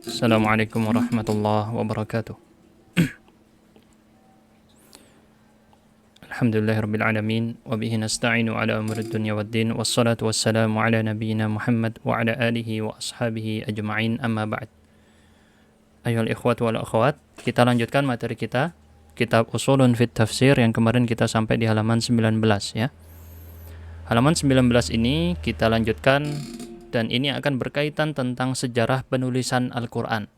Assalamualaikum warahmatullahi wabarakatuh. Alhamdulillahirrabbilalamin. Wabihi nasta'inu ala umurid dunya waddin. Wassalatu wassalamu ala nabiyyina Muhammad wa ala alihi wa ashabihi ajma'in, amma ba'd. Ayuhal ikhwat wal akhwat, kita lanjutkan materi kita, kitab Ushulun fit Tafsir, yang kemarin kita sampai di halaman 19 ya. Halaman 19 ini kita lanjutkan, dan ini akan berkaitan tentang sejarah penulisan Al-Quran.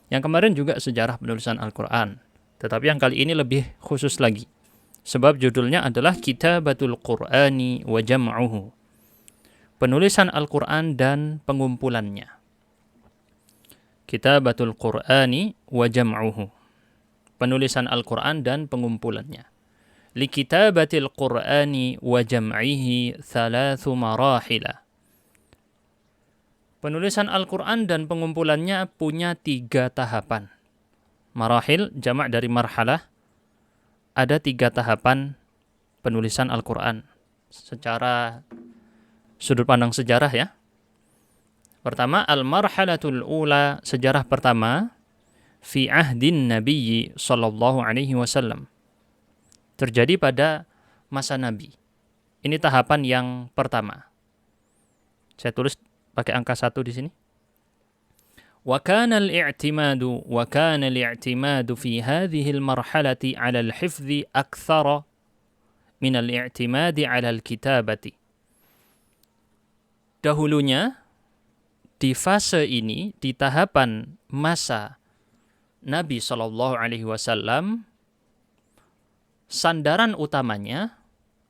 Yang kemarin juga sejarah penulisan Al-Quran, tetapi yang kali ini lebih khusus lagi, sebab judulnya adalah Kitabatul Qur'ani wa Jam'uhu, penulisan Al-Quran dan pengumpulannya. Kitabatul Qur'ani wa Jam'uhu, penulisan Al-Quran dan pengumpulannya. Li kitabatil Qur'ani wa jam'ihi thalathu marahila. Penulisan Al-Quran dan pengumpulannya punya 3 tahapan. Marahil, jamak dari marhalah. Ada 3 tahapan penulisan Al-Quran secara sudut pandang sejarah ya. Pertama, al-marhalatul ula, sejarah pertama, fi ahdin nabiyyi sallallahu alaihi wasallam, terjadi pada masa Nabi. Ini tahapan yang pertama. Saya tulis pakai angka 1 di sini. Wa kana al-i'timadu fi hadhihi al-marhalati 'ala al-hifdhi akthara min al-i'timadi 'ala al-kitabati. Dahulunya di fase ini, di tahapan masa Nabi sallallahu alaihi wasallam, sandaran utamanya,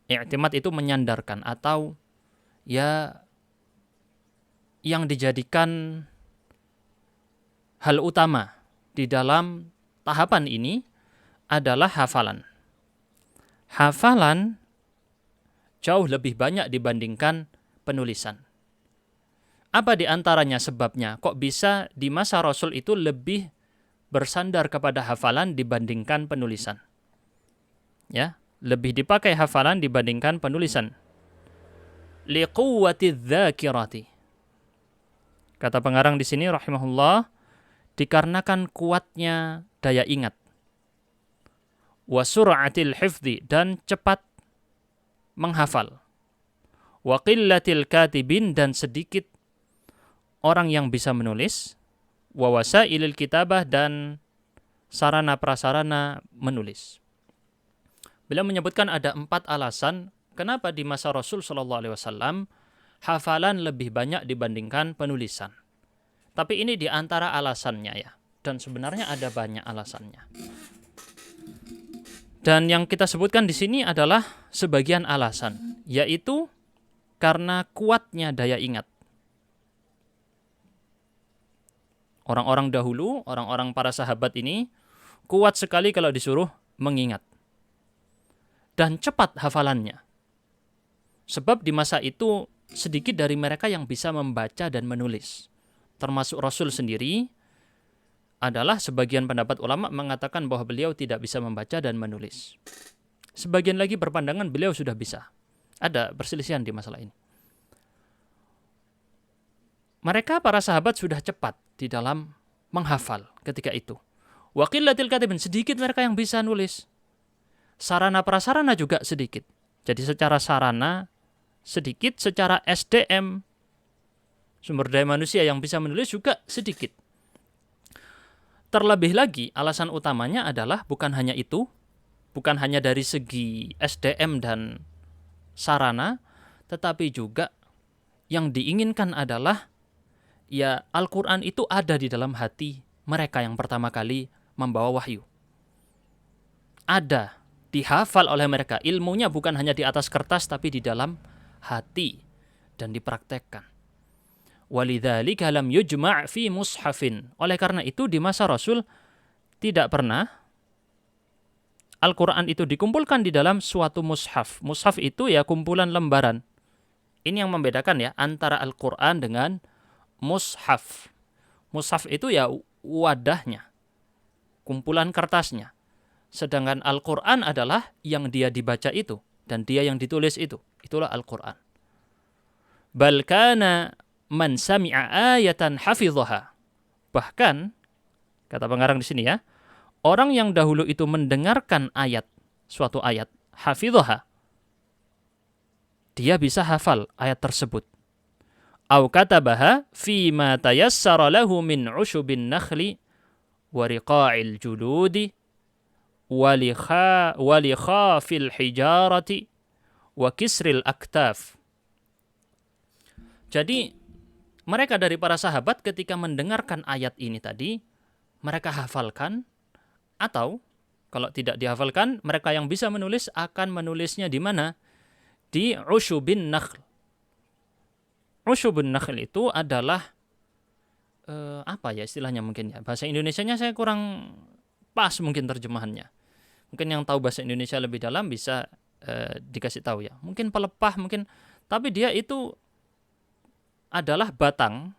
i'timad itu menyandarkan atau ya yang dijadikan hal utama di dalam tahapan ini adalah hafalan. Hafalan jauh lebih banyak dibandingkan penulisan. Apa di antaranya sebabnya? Kok bisa di masa Rasul itu lebih bersandar kepada hafalan dibandingkan penulisan? Ya, lebih dipakai hafalan dibandingkan penulisan. Liquwwati dzakirati. Kata pengarang di sini rahimahullah, dikarenakan kuatnya daya ingat. Wa sur'atil hifdzi, dan cepat menghafal. Wa qillatil katibin, dan sedikit orang yang bisa menulis. Wa wasailil kitabah, dan sarana prasarana menulis. Beliau menyebutkan ada 4 alasan kenapa di masa Rasul sallallahu alaihi wasallam hafalan lebih banyak dibandingkan penulisan. Tapi ini di antara alasannya ya. Dan sebenarnya ada banyak alasannya. Dan yang kita sebutkan di sini adalah sebagian alasan, yaitu karena kuatnya daya ingat. Orang-orang dahulu, orang-orang para sahabat ini kuat sekali kalau disuruh mengingat. Dan cepat hafalannya. Sebab di masa itu sedikit dari mereka yang bisa membaca dan menulis. Termasuk Rasul sendiri, adalah sebagian pendapat ulama mengatakan bahwa beliau tidak bisa membaca dan menulis. Sebagian lagi berpandangan beliau sudah bisa. Ada perselisihan di masalah ini. Mereka para sahabat sudah cepat di dalam menghafal ketika itu. Wa qillatil katibin, sedikit mereka yang bisa nulis. Sarana prasarana juga sedikit. Jadi secara sarana sedikit, secara SDM, sumber daya manusia yang bisa menulis juga sedikit. Terlebih lagi, alasan utamanya adalah bukan hanya itu, bukan hanya dari segi SDM dan sarana, tetapi juga yang diinginkan adalah ya Al-Quran itu ada di dalam hati mereka yang pertama kali membawa wahyu. Ada, dihafal oleh mereka. Ilmunya bukan hanya di atas kertas, tapi di dalam hati dan dipraktekkan. Walidzalika lam yujma' fi mushafin. Oleh karena itu di masa Rasul tidak pernah Al-Quran itu dikumpulkan di dalam suatu mushaf. Mushaf itu ya kumpulan lembaran. Ini yang membedakan ya antara Al-Quran dengan mushaf. Mushaf itu ya wadahnya, kumpulan kertasnya. Sedangkan Al-Quran adalah yang dia dibaca itu dan dia yang ditulis itu. Itulah Al-Quran. Bal kana man sami'a ayatan hafidhaha. Bahkan, kata pengarang di sini ya, orang yang dahulu itu mendengarkan ayat, suatu ayat, hafidhaha, dia bisa hafal ayat tersebut. Au katabaha fima tayassara lahu min ushubin nakhli wa riqa'il juludi wa likhafil hijarati wa kisril aktaf. Jadi mereka dari para sahabat ketika mendengarkan ayat ini tadi, mereka hafalkan, atau kalau tidak dihafalkan, mereka yang bisa menulis akan menulisnya di mana? Di ushubin nakhl. Ushubun nakhl itu adalah apa ya istilahnya mungkin ya. Bahasa Indonesianya saya kurang pas mungkin terjemahannya. Mungkin yang tahu bahasa Indonesia lebih dalam bisa dikasih tahu ya. Mungkin pelepah mungkin, tapi dia itu adalah batang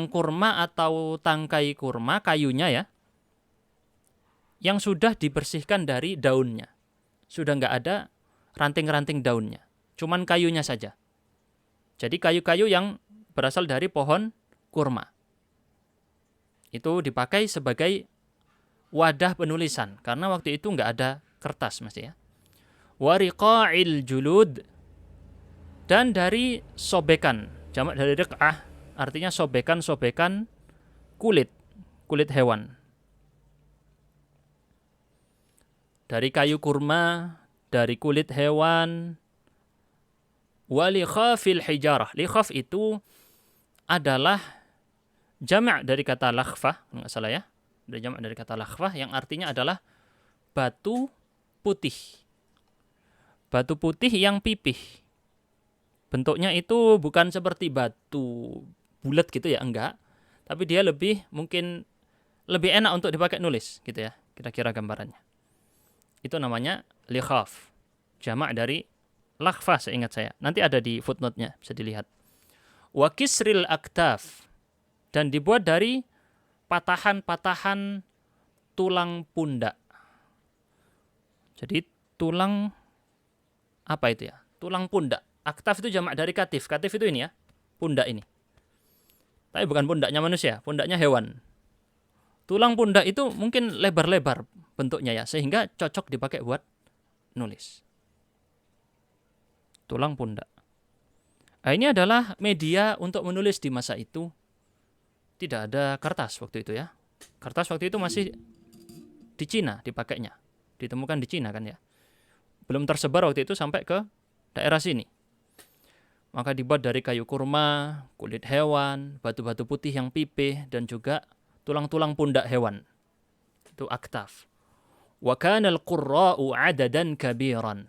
kurma atau tangkai kurma, kayunya ya, yang sudah dibersihkan dari daunnya. Sudah nggak ada ranting-ranting daunnya. Cuman kayunya saja. Jadi kayu-kayu yang berasal dari pohon kurma. Itu dipakai sebagai wadah penulisan. Karena waktu itu nggak ada kertas masih ya. Wariqa'il julud. Dan dari sobekan. Jamak dari riq'ah. Artinya sobekan-sobekan kulit hewan. Dari kayu kurma, dari kulit hewan. Walikhafil hijarah. Likhaf itu adalah jamak dari kata lakhfah, enggak salah ya. Dari jamak dari kata lakhfah yang artinya adalah batu putih. Batu putih yang pipih. Bentuknya itu bukan seperti batu bulat gitu ya, enggak. Tapi dia mungkin lebih enak untuk dipakai nulis gitu ya. Kira-kira gambarannya. Itu namanya likhaf. Jamak dari lakhfah seingat saya. Nanti ada di footnote-nya, bisa dilihat. Wa kisril aktaf. Dan dibuat dari patahan-patahan tulang pundak. Jadi tulang apa itu ya? Tulang pundak. Aktaf itu jamak dari katif. Katif itu ini ya, pundak ini. Tapi bukan pundaknya manusia, pundaknya hewan. Tulang pundak itu mungkin lebar-lebar bentuknya ya, sehingga cocok dipakai buat nulis. Tulang pundak. Nah, ini adalah media untuk menulis di masa itu. Tidak ada kertas waktu itu ya. Kertas waktu itu masih di Cina dipakainya. Ditemukan di Cina kan ya. Belum tersebar waktu itu sampai ke daerah sini. Maka dibuat dari kayu kurma, kulit hewan, batu-batu putih yang pipih, dan juga tulang-tulang pundak hewan. Itu aktaf. Wa kana al-qurra'u 'adadan kabiran.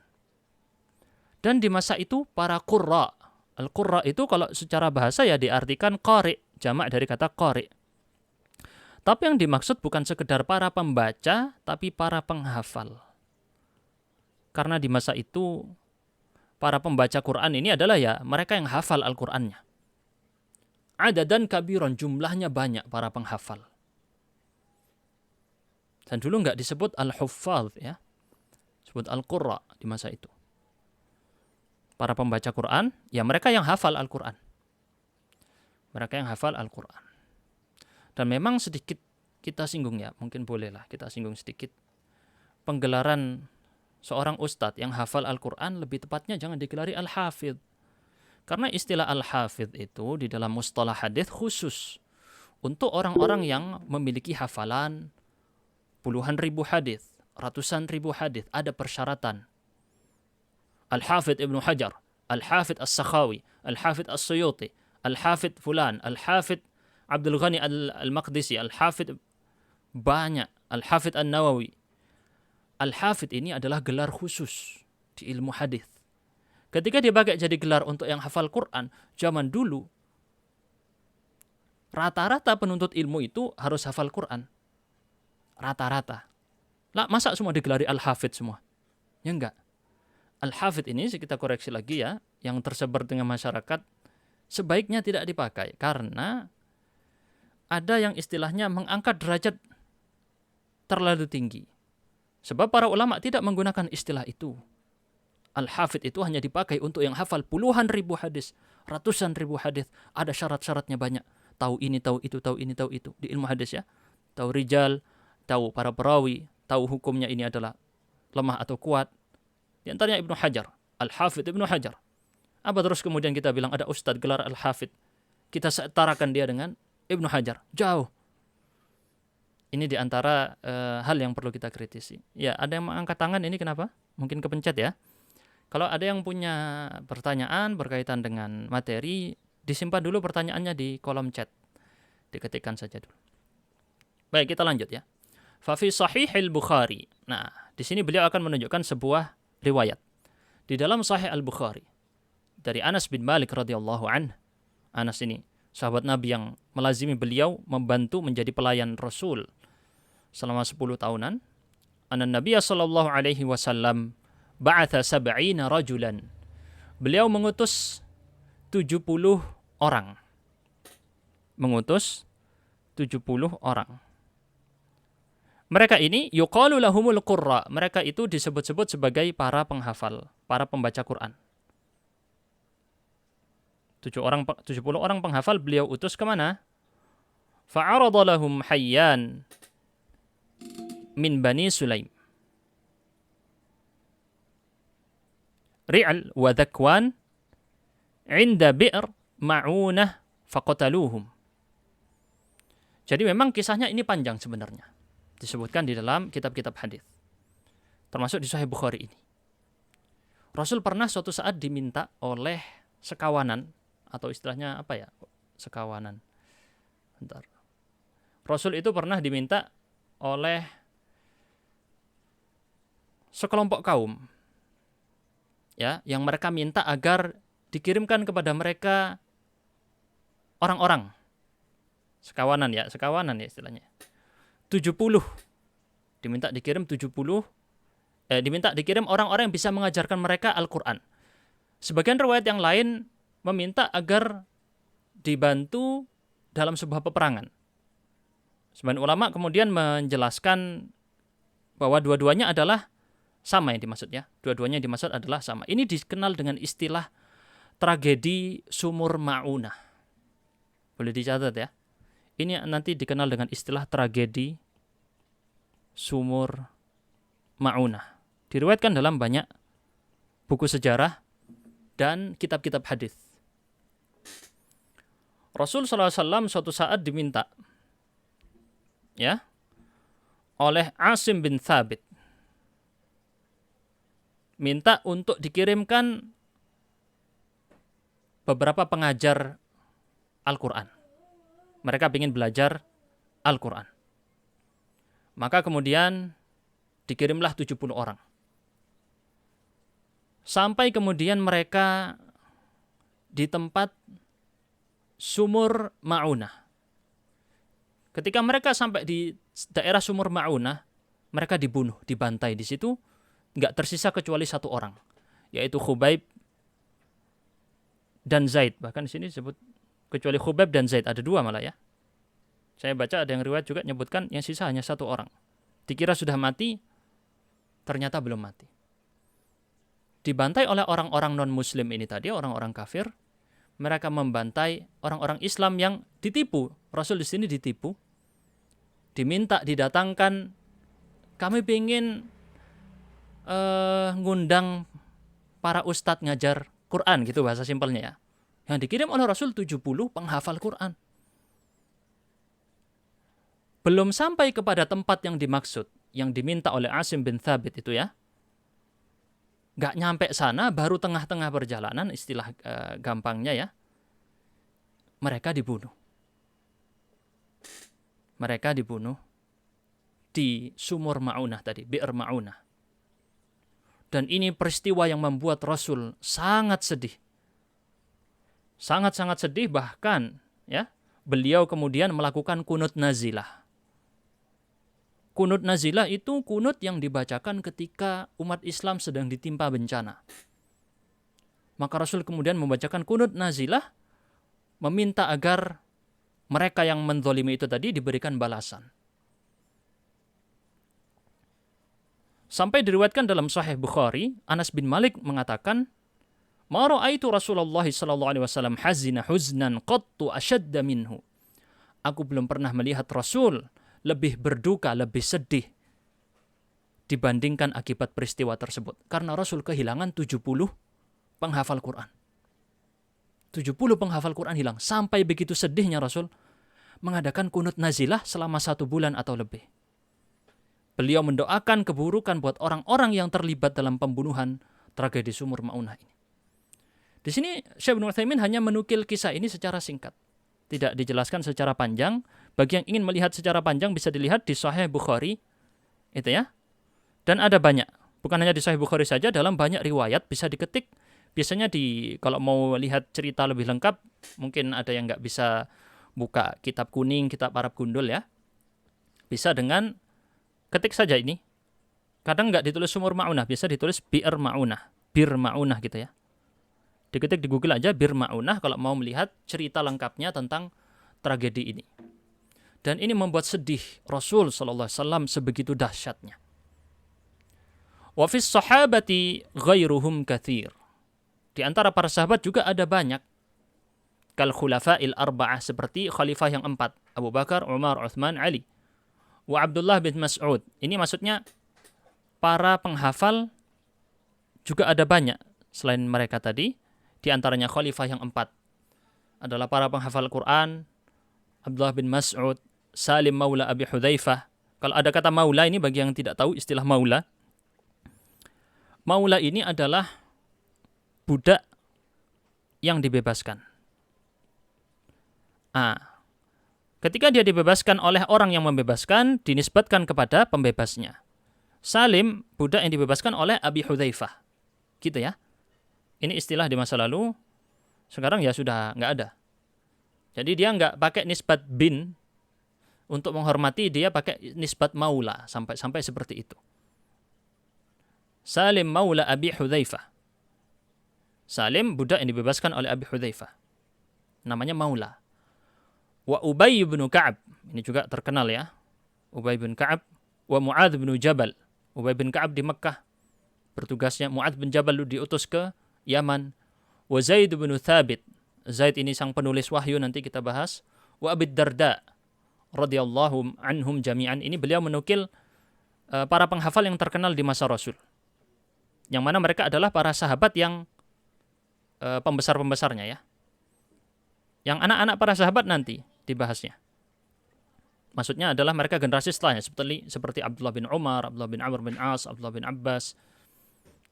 Dan di masa itu para qurra. Al-qurra itu kalau secara bahasa ya diartikan qari, jamak dari kata qari. Tapi yang dimaksud bukan sekedar para pembaca, tapi para penghafal. Karena di masa itu para pembaca Quran ini adalah ya mereka yang hafal Al-Qur'annya. Adadan kabiran, jumlahnya banyak para penghafal. Dan dulu nggak disebut al-huffaz ya. Disebut al-qurra di masa itu. Para pembaca Quran, ya mereka yang hafal Al-Quran. Mereka yang hafal Al-Quran. Dan memang sedikit kita singgung ya, mungkin bolehlah kita singgung sedikit. Penggelaran seorang ustadz yang hafal Al-Quran, lebih tepatnya jangan digelari Al-Hafidh. Karena istilah Al-Hafidh itu di dalam mustalah hadits khusus untuk orang-orang yang memiliki hafalan puluhan ribu hadits, ratusan ribu hadits, ada persyaratan. Al-Hafidh Ibnu Hajar, Al-Hafidh As-Sakhawi, Al-Hafidh As-Suyuti, Al-Hafidh Fulan, Al-Hafidh Abdul Ghani Al-Maqdisi, Al-Hafidh banyak, Al-Hafidh An-Nawawi. Al-Hafidh ini adalah gelar khusus di ilmu hadis. Ketika dipakai jadi gelar untuk yang hafal Quran, zaman dulu rata-rata penuntut ilmu itu harus hafal Quran. Rata-rata. Lah, masa semua digelari Al-Hafidh semua? Ya enggak. Al-Hafidh ini, kita koreksi lagi ya, yang tersebar dengan masyarakat, sebaiknya tidak dipakai. Karena ada yang istilahnya mengangkat derajat terlalu tinggi. Sebab para ulama tidak menggunakan istilah itu. Al-Hafidh itu hanya dipakai untuk yang hafal puluhan ribu hadis, ratusan ribu hadis, ada syarat-syaratnya banyak. tahu ini, tahu itu, tahu ini, tahu itu. Di ilmu hadis ya. Tahu rijal, tahu para perawi, tahu hukumnya ini adalah lemah atau kuat. Di antaranya Ibnu Hajar, Al-Hafidh Ibnu Hajar. Apa terus kemudian kita bilang ada ustadz gelar Al-Hafidh? Kita setarakan dia dengan Ibnu Hajar. Jauh. Ini di antara hal yang perlu kita kritisi. Ya, ada yang mengangkat tangan ini kenapa? Mungkin kepencet ya. Kalau ada yang punya pertanyaan berkaitan dengan materi, disimpan dulu pertanyaannya di kolom chat. Diketikkan saja dulu. Baik, kita lanjut ya. Fa fi Sahihil Bukhari. Nah, di sini beliau akan menunjukkan sebuah riwayat. Di dalam Sahih Al-Bukhari dari Anas bin Malik radhiyallahu anhu. Anas ini sahabat Nabi yang melazimi beliau, membantu menjadi pelayan Rasul selama 10 tahunan. Anna Nabiya sallallahu alaihi wasallam ba'atha 70 rajulan. Beliau mengutus 70 orang. Mengutus 70 orang. Mereka ini yuqalu lahumul qurra. Mereka itu disebut-sebut sebagai para penghafal, para pembaca Quran. 70 orang penghafal beliau utus kemana? Fa'arada lahum Hayyan min Bani Sulaim. Ri'al wa Dhakwan inda bi'r ma'unah faqataluhum. Jadi memang kisahnya ini panjang sebenarnya. Disebutkan di dalam kitab-kitab hadis. Termasuk di Sahih Bukhari ini. Rasul pernah suatu saat diminta oleh sekawanan, atau istilahnya apa ya? Sekawanan. Bentar. Rasul itu pernah diminta oleh sekelompok kaum, ya, yang mereka minta agar dikirimkan kepada mereka orang-orang. Sekawanan ya istilahnya. 70. Diminta dikirim 70. Diminta dikirim orang-orang yang bisa mengajarkan mereka Al-Quran. Sebagian riwayat yang lain meminta agar dibantu dalam sebuah peperangan. Sebagian ulama kemudian menjelaskan bahwa dua-duanya adalah sama yang dimaksud ya. Dua-duanya yang dimaksud adalah sama. Ini dikenal dengan istilah tragedi sumur Ma'unah. Boleh dicatat ya. Ini nanti dikenal dengan istilah tragedi sumur Ma'unah. Diriwayatkan dalam banyak buku sejarah dan kitab-kitab hadis. Rasul SAW suatu saat diminta ya oleh Asim bin Thabit, minta untuk dikirimkan beberapa pengajar Al-Quran. Mereka ingin belajar Al-Quran. Maka kemudian dikirimlah 70 orang. Sampai kemudian mereka di tempat Sumur Ma'unah. Ketika mereka sampai di daerah Sumur Ma'unah, mereka dibunuh, dibantai di situ. Nggak tersisa kecuali satu orang, yaitu Khubaib dan Zaid. Bahkan di sini disebut kecuali Khubaib dan Zaid, ada dua malah ya. Saya baca ada yang riwayat juga menyebutkan yang sisa hanya satu orang. Dikira sudah mati, ternyata belum mati. Dibantai oleh orang-orang non-muslim ini tadi, orang-orang kafir. Mereka membantai orang-orang Islam yang ditipu. Rasul di sini ditipu. Diminta didatangkan, kami ingin ngundang para ustadz ngajar Quran, gitu bahasa simpelnya ya. Yang dikirim oleh Rasul 70 penghafal Quran. Belum sampai kepada tempat yang dimaksud, yang diminta oleh Asim bin Thabit itu ya. Gak nyampe sana, baru tengah-tengah perjalanan, istilah gampangnya ya. Mereka dibunuh. Mereka dibunuh di Sumur Ma'unah tadi, Bi'r Ma'unah. Dan ini peristiwa yang membuat Rasul sangat sedih. Sangat-sangat sedih, bahkan ya, beliau kemudian melakukan kunut nazilah. Kunut nazilah itu kunut yang dibacakan ketika umat Islam sedang ditimpa bencana. Maka Rasul kemudian membacakan kunut nazilah, meminta agar mereka yang menzalimi itu tadi diberikan balasan. Sampai diriwayatkan dalam Sahih Bukhari, Anas bin Malik mengatakan, "Ma ra'aitu Rasulullah sallallahu alaihi wasallam hazina huznan qattu ashadda minhu." aku belum pernah melihat Rasul lebih berduka, lebih sedih dibandingkan akibat peristiwa tersebut. Karena Rasul kehilangan 70 penghafal Quran. 70 penghafal Quran hilang. Sampai begitu sedihnya Rasul mengadakan kunut nazilah selama 1 bulan atau lebih. Beliau mendoakan keburukan buat orang-orang yang terlibat dalam pembunuhan tragedi Sumur Ma'unah ini. Di sini Syekh Ibnu Utsaimin hanya menukil kisah ini secara singkat. Tidak dijelaskan secara panjang. Bagi yang ingin melihat secara panjang bisa dilihat di Sahih Bukhari. Itu ya. Dan ada banyak. Bukan hanya di Sahih Bukhari saja, dalam banyak riwayat bisa diketik. Biasanya kalau mau lihat cerita lebih lengkap, mungkin ada yang nggak bisa buka kitab kuning, kitab Arab gundul ya. Bisa dengan ketik saja ini. Kadang nggak ditulis Sumur Ma'unah, biasa ditulis Bir Ma'unah. Bir Ma'unah gitu ya. Diketik di Google aja Bir Ma'unah kalau mau melihat cerita lengkapnya tentang tragedi ini. Dan ini membuat sedih Rasul sallallahu alaihi wasallam sebegitu dahsyatnya. Wa fis sahabati ghairuhum katsir. Di antara para sahabat juga ada banyak. Kal khulafa'il arba'ah, seperti khalifah yang 4, Abu Bakar, Umar, Uthman, Ali. Wa Abdullah bin Mas'ud. Ini maksudnya para penghafal juga ada banyak selain mereka tadi. Di antaranya khalifah yang 4 adalah para penghafal Quran, Abdullah bin Mas'ud, Salim maula Abi Hudzaifah. Kalau ada kata maula ini bagi yang tidak tahu istilah maula. Maula ini adalah budak yang dibebaskan. Ketika dia dibebaskan oleh orang yang membebaskan, dinisbatkan kepada pembebasnya. Salim, budak yang dibebaskan oleh Abi Hudzaifah. Gitu ya. Ini istilah di masa lalu, sekarang ya sudah nggak ada. Jadi dia nggak pakai nisbat bin, untuk menghormati dia pakai nisbat maula, sampai seperti itu. Salim maula Abi Hudzaifah. Salim, budak yang dibebaskan oleh Abi Hudzaifah. Namanya maula. Wa Ubay bin Ka'ab, ini juga terkenal ya. Ubay bin Ka'ab. Wa Mu'adz bin Jabal. Ubay bin Ka'ab di Mekkah. Bertugasnya Mu'adz bin Jabal diutus ke Yaman. Wa Zaid bin Thabit. Zaid ini sang penulis wahyu, nanti kita bahas. Wa Abi Darda radhiyallahu anhum jami'an. Ini beliau menukil para penghafal yang terkenal di masa Rasul. Yang mana mereka adalah para sahabat yang pembesar-pembesarnya ya. Yang anak-anak para sahabat nanti dibahasnya. Maksudnya adalah mereka generasi setelahnya, seperti Abdullah bin Umar, Abdullah bin Amr bin As, Abdullah bin Abbas.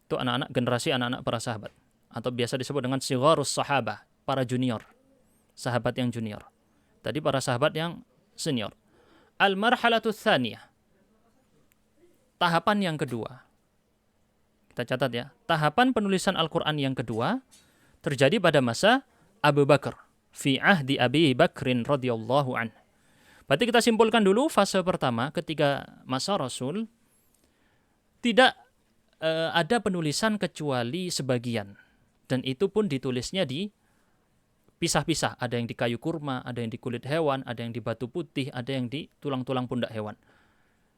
Itu generasi anak-anak para sahabat. Atau biasa disebut dengan sigharus sahabah, para junior. Sahabat yang junior. Tadi para sahabat yang senior. Al-marhalatu tsaniyah. Tahapan yang kedua. Kita catat ya. Tahapan penulisan Al-Quran yang kedua terjadi pada masa Abu Bakar. Fi ahdi Abi Bakrin radhiyallahu anhu. Berarti kita simpulkan dulu fase pertama ketika masa Rasul tidak ada penulisan kecuali sebagian. Dan itu pun ditulisnya di pisah-pisah. Ada yang di kayu kurma, ada yang di kulit hewan, ada yang di batu putih, ada yang di tulang-tulang pundak hewan.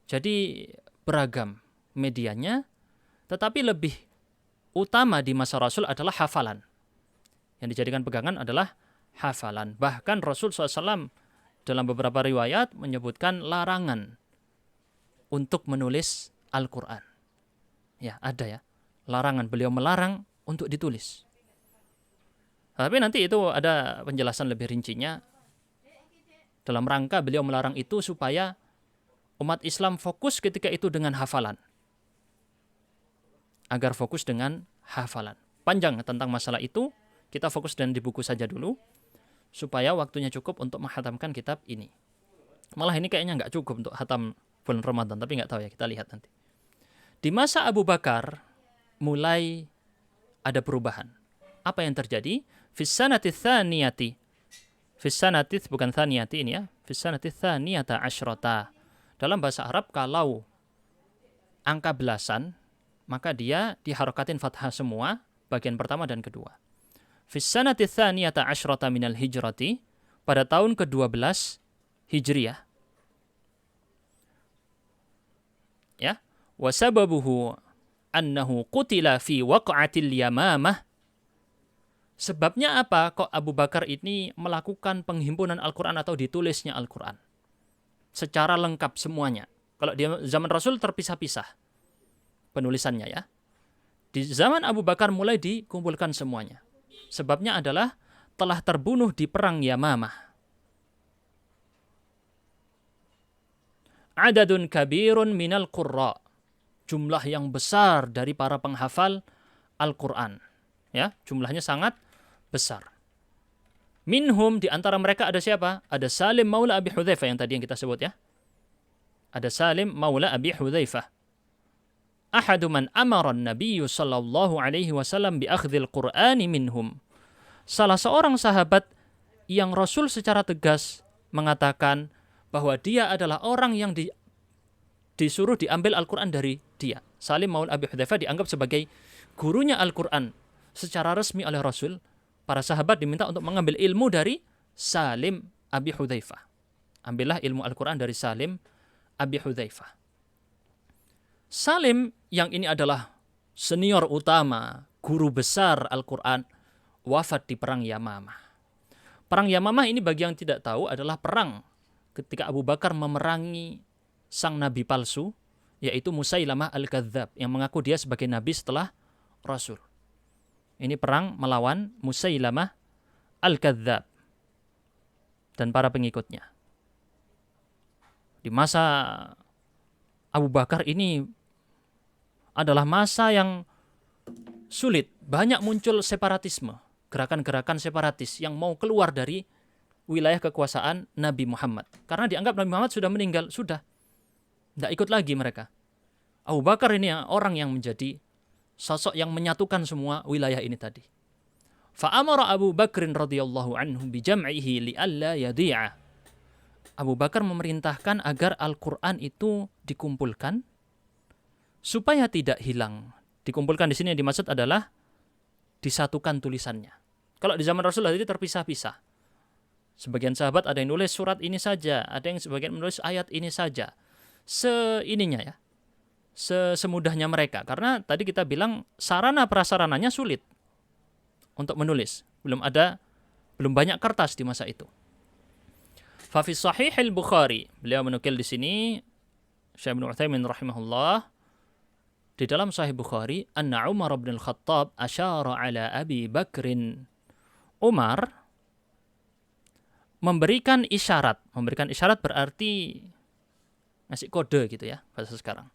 Jadi beragam medianya, tetapi lebih utama di masa Rasul adalah hafalan. Yang dijadikan pegangan adalah hafalan. Bahkan Rasul SAW dalam beberapa riwayat menyebutkan larangan untuk menulis Al-Quran. Ya, ada ya. Larangan, beliau melarang untuk ditulis. Tapi nanti itu ada penjelasan lebih rincinya. Dalam rangka beliau melarang itu supaya umat Islam fokus ketika itu dengan hafalan. Agar fokus dengan hafalan. Panjang tentang masalah itu, kita fokus dan di buku saja dulu. Supaya waktunya cukup untuk menghatamkan kitab ini. Malah ini kayaknya nggak cukup untuk hatam bulan Ramadan, tapi nggak tahu ya, kita lihat nanti. Di masa Abu Bakar, mulai ada perubahan. Apa yang terjadi? Fissanati tsaniyati. Fissanati bukan tsaniyati ini ya. Fissanati tsaniyata asyrata. Dalam bahasa Arab, kalau angka belasan, maka dia diharokatin fathah semua, bagian pertama dan kedua. Fissanati tsaniyata asyrata minal hijrati, pada tahun ke-12 Hijriyah. Ya, wa sababuhu annahu qutila fi waq'atil Yamamah. Sebabnya apa? Kok Abu Bakar ini melakukan penghimpunan Al-Quran atau ditulisnya Al-Quran? Secara lengkap semuanya. Kalau di zaman Rasul terpisah-pisah penulisannya ya. Di zaman Abu Bakar mulai dikumpulkan semuanya. Sebabnya adalah telah terbunuh di perang Yamamah adadun kabirun minal qurra, jumlah yang besar dari para penghafal Al-Quran. Ya, jumlahnya sangat besar. Minhum, di antara mereka ada siapa? Ada Salim Maula Abi Hudzaifah yang tadi yang kita sebut ya. Ada Salim Maula Abi Hudzaifah. Ahadu man amara an-nabiy sallallahu alaihi wasallam bi akhdhil Qur'ani minhum. Salah seorang sahabat yang Rasul secara tegas mengatakan bahwa dia adalah orang yang disuruh diambil Al-Quran dari dia. Salim Maula Abi Hudzaifah dianggap sebagai gurunya Al-Quran secara resmi oleh Rasul. Para sahabat diminta untuk mengambil ilmu dari Salim Abi Hudzaifah. Ambillah ilmu Al-Quran dari Salim Abi Hudzaifah. Salim yang ini adalah senior utama, guru besar Al-Quran, wafat di perang Yamamah. Perang Yamamah ini bagi yang tidak tahu adalah perang ketika Abu Bakar memerangi sang nabi palsu, yaitu Musailamah Al-Kadzdzab, yang mengaku dia sebagai nabi setelah Rasul. Ini perang melawan Musailamah Al-Kadzdzab dan para pengikutnya. Di masa Abu Bakar ini adalah masa yang sulit. Banyak muncul separatisme, gerakan-gerakan separatis yang mau keluar dari wilayah kekuasaan Nabi Muhammad. Karena dianggap Nabi Muhammad sudah meninggal, sudah. Tidak ikut lagi mereka. Abu Bakar ini orang yang menjadi sosok yang menyatukan semua wilayah ini tadi. Fa'amara Abu Bakrin radhiyallahu anhu bijam'ihi li'alla yadi'a. Abu Bakar memerintahkan agar Al-Quran itu dikumpulkan supaya tidak hilang. Dikumpulkan di sini yang dimaksud adalah disatukan tulisannya. Kalau di zaman Rasulullah itu terpisah-pisah. Sebagian sahabat ada yang nulis surat ini saja, ada yang sebagian menulis ayat ini saja. Seininya ya. Semudahnya mereka. Karena tadi kita bilang sarana prasarananya sulit untuk menulis. Belum banyak kertas di masa itu. Fa fi Sahih Al-Bukhari, beliau menukil di sini Syekh Ibnu Utsaimin rahimahullah, di dalam Sahih Bukhari, anna Umar bin Al-Khattab asyara ala Abi Bakrin. Umar memberikan isyarat. Memberikan isyarat berarti ngasih kode gitu ya, bahasa sekarang.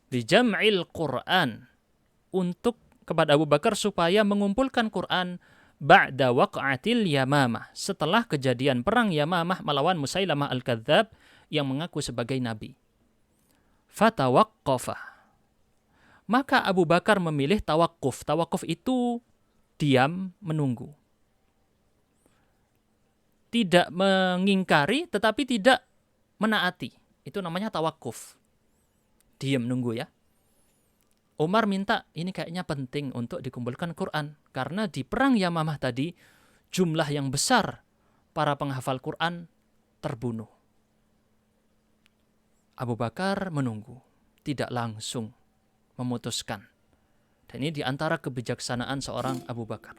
Di jam'il Quran, untuk kepada Abu Bakar supaya mengumpulkan Quran ba'da waq'atil Yamamah, setelah kejadian perang Yamamah melawan Musailamah Al-Kadzdzab yang mengaku sebagai nabi. Fatawaqqafa. Maka Abu Bakar memilih tawakuf. Tawakuf itu diam, menunggu. Tidak mengingkari tetapi tidak menaati. Itu namanya tawakuf. Diam, nunggu ya. Umar minta, ini kayaknya penting untuk dikumpulkan Quran. Karena di perang Yamamah tadi, jumlah yang besar para penghafal Quran terbunuh. Abu Bakar menunggu, tidak langsung memutuskan. Dan ini di antara kebijaksanaan seorang Abu Bakar.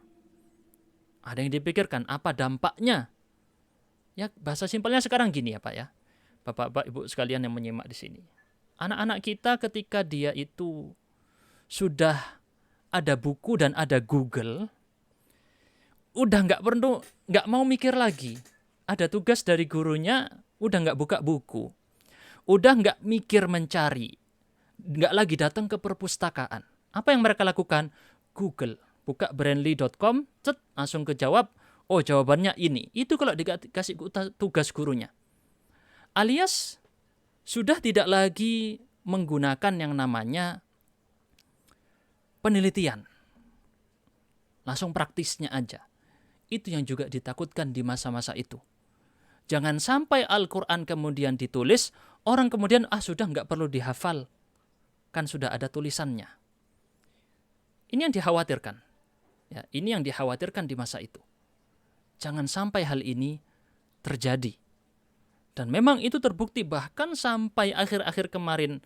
Ada yang dipikirkan, apa dampaknya? Ya, bahasa simpelnya sekarang gini ya Pak ya. Bapak-bapak, Ibu sekalian yang menyimak di sini. Anak-anak kita ketika dia itu sudah ada buku dan ada Google, udah nggak mau mikir lagi. Ada tugas dari gurunya, udah nggak buka buku, udah nggak mikir mencari, nggak lagi datang ke perpustakaan. Apa yang mereka lakukan? Google, buka brandly.com, langsung kejawab. Oh, jawabannya ini. Itu kalau dikasih tugas gurunya. Alias sudah tidak lagi menggunakan yang namanya penelitian. Langsung praktisnya aja. Itu yang juga ditakutkan di masa-masa itu. Jangan sampai Al-Quran kemudian ditulis, orang kemudian sudah nggak perlu dihafal. Kan sudah ada tulisannya. Ini yang dikhawatirkan. Ya, ini yang dikhawatirkan di masa itu. Jangan sampai hal ini terjadi. Dan memang itu terbukti bahkan sampai akhir-akhir kemarin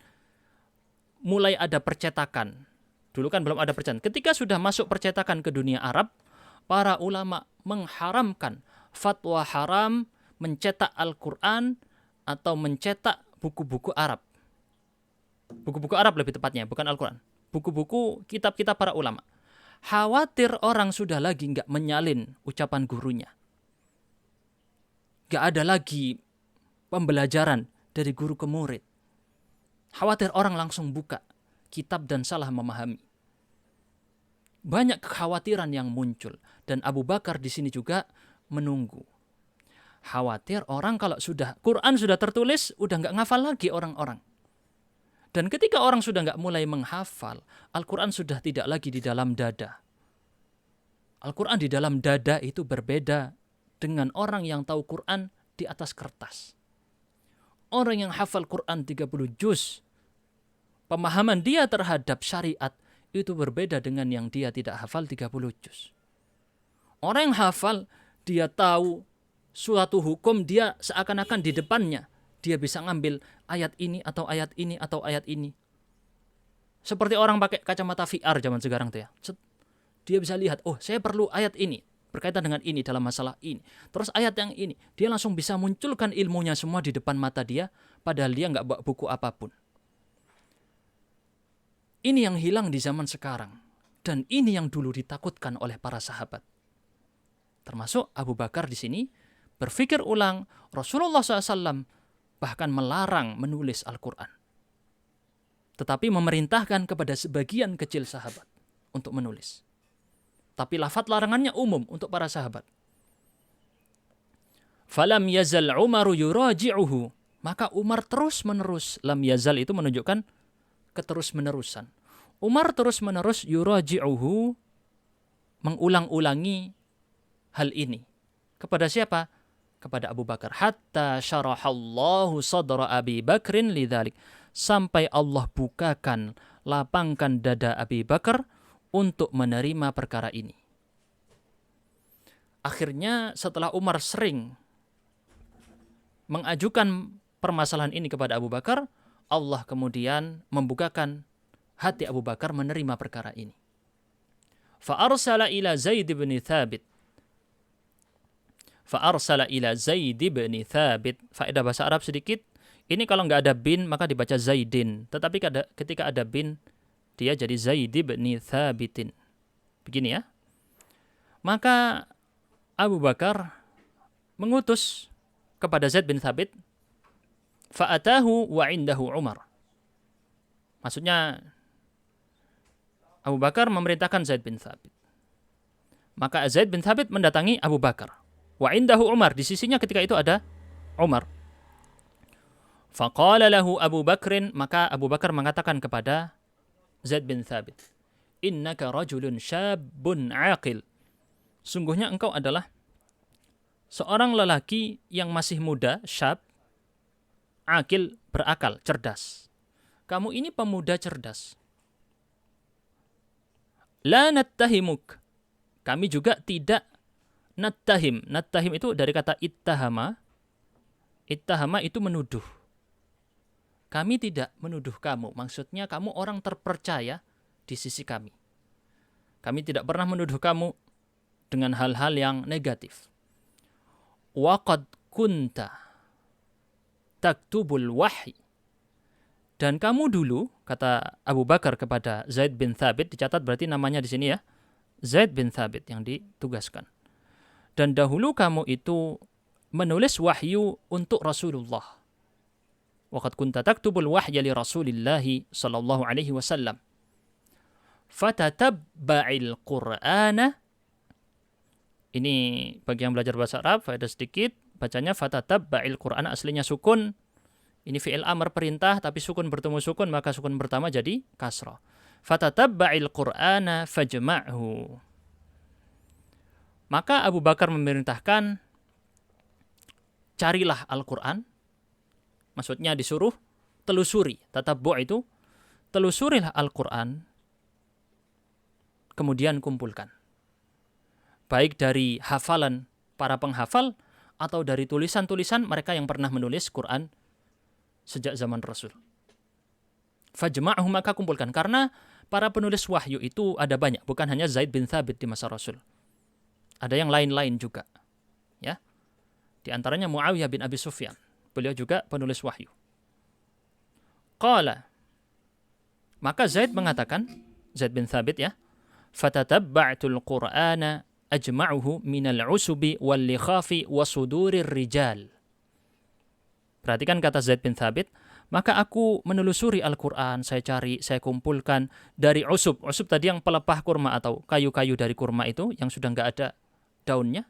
mulai ada percetakan. Dulu kan belum ada percetakan. Ketika sudah masuk percetakan ke dunia Arab, para ulama mengharamkan fatwa haram mencetak Al-Quran atau mencetak buku-buku Arab. Buku-buku Arab lebih tepatnya, bukan Al-Quran. Buku-buku kitab-kitab para ulama. Khawatir orang sudah lagi nggak menyalin ucapan gurunya. Nggak ada lagi pembelajaran dari guru ke murid. Khawatir orang langsung buka kitab dan salah memahami. Banyak kekhawatiran yang muncul. Dan Abu Bakar di sini juga menunggu. Khawatir orang kalau sudah Quran sudah tertulis, udah nggak ngafal lagi orang-orang. Dan ketika orang sudah nggak mulai menghafal, Al-Quran sudah tidak lagi di dalam dada. Al-Quran di dalam dada itu berbeda dengan orang yang tahu Quran di atas kertas. Orang yang hafal Quran 30 juz, pemahaman dia terhadap syariat itu berbeda dengan yang dia tidak hafal 30 juz. Orang yang hafal, dia tahu suatu hukum, dia seakan-akan di depannya. Dia bisa ngambil ayat ini atau ayat ini atau ayat ini. Seperti orang pakai kacamata VR zaman sekarang tuh ya. Dia bisa lihat, oh saya perlu ayat ini berkaitan dengan ini dalam masalah ini. Terus ayat yang ini, dia langsung bisa munculkan ilmunya semua di depan mata dia, padahal dia nggak bawa buku apapun. Ini yang hilang di zaman sekarang. Dan ini yang dulu ditakutkan oleh para sahabat. Termasuk Abu Bakar di sini berpikir ulang, Rasulullah SAW bahkan melarang menulis Al-Quran. Tetapi memerintahkan kepada sebagian kecil sahabat untuk menulis. Tapi lafaz larangannya umum untuk para sahabat. Falam yazal Umaru yuraji'uhu. Maka Umar terus-menerus. Lam yazal itu menunjukkan keterus-menerusan. Umar terus-menerus yuraji'uhu, mengulang-ulangi hal ini. Kepada siapa? Kepada Abu Bakar. Hatta syarahallahu sadra Abi Bakrin lidzalik. Sampai Allah bukakan, lapangkan dada Abi Bakar untuk menerima perkara ini. Akhirnya setelah Umar sering mengajukan permasalahan ini kepada Abu Bakar, Allah kemudian membukakan hati Abu Bakar menerima perkara ini. Fa'arsala ila Zaid bin Thabit. Fa'arsala ila Zaid bin Thabit. Faedah bahasa Arab sedikit. Ini kalau nggak ada bin maka dibaca Zaidin. Tetapi ketika ada bin, dia jadi Zaid bin Thabitin. Begini ya. Maka Abu Bakar mengutus kepada Zaid bin Thabit. Fa'atahu wa indahu Umar. Maksudnya Abu Bakar memerintahkan Zaid bin Thabit. Maka Zaid bin Thabit mendatangi Abu Bakar. Wa indahu Umar. Di sisinya ketika itu ada Umar. Faqala lahu Abu Bakrin. Maka Abu Bakar mengatakan kepada Zaid bin Thabit. Innaka rajulun syabun aqil. Sungguhnya engkau adalah seorang lelaki yang masih muda, syab, aqil, berakal, cerdas. Kamu ini pemuda cerdas. La nattahimuk. Kami juga tidak nattahim. Nattahim itu dari kata ittahama. Ittahama itu menuduh. Kami tidak menuduh kamu. Maksudnya kamu orang terpercaya di sisi kami. Kami tidak pernah menuduh kamu dengan hal-hal yang negatif. Wa qad kunta taktubul wahyi. Dan kamu dulu, kata Abu Bakar kepada Zaid bin Thabit, dicatat berarti namanya di sini ya, Zaid bin Thabit yang ditugaskan. Dan dahulu kamu itu menulis wahyu untuk Rasulullah. Waqad kunta taktubul wahya li Rasulillah sallallahu alaihi wasallam. Fatatabba'il Qur'ana. Ini bagi yang belajar bahasa Arab, faedah sedikit, bacanya fatatabba'il Qur'ana, aslinya sukun. Ini fi'il amr perintah, tapi sukun bertemu sukun, maka sukun pertama jadi kasrah. Fatatabba'il Qur'ana fajma'hu. Maka Abu Bakar memerintahkan, carilah Al-Quran. Maksudnya disuruh telusuri. Tatabbu' itu, telusurilah Al-Quran, kemudian kumpulkan. Baik dari hafalan para penghafal, atau dari tulisan-tulisan mereka yang pernah menulis Quran sejak zaman Rasul. Fajma'hu, maka kumpulkan. Karena para penulis wahyu itu ada banyak. Bukan hanya Zaid bin Thabit di masa Rasul. Ada yang lain-lain juga. Ya. Di antaranya Muawiyah bin Abi Sufyan. Beliau juga penulis wahyu. Qala. Maka Zaid mengatakan, Zaid bin Thabit ya, fatatabba'tul Qur'ana ajma'uhu minal usubi wal likhafi wa sudurir rijal. Perhatikan kata Zaid bin Thabit, maka aku menelusuri Al-Quran, saya cari, saya kumpulkan dari usub. Usub tadi yang pelepah kurma atau kayu-kayu dari kurma itu yang sudah nggak ada daunnya.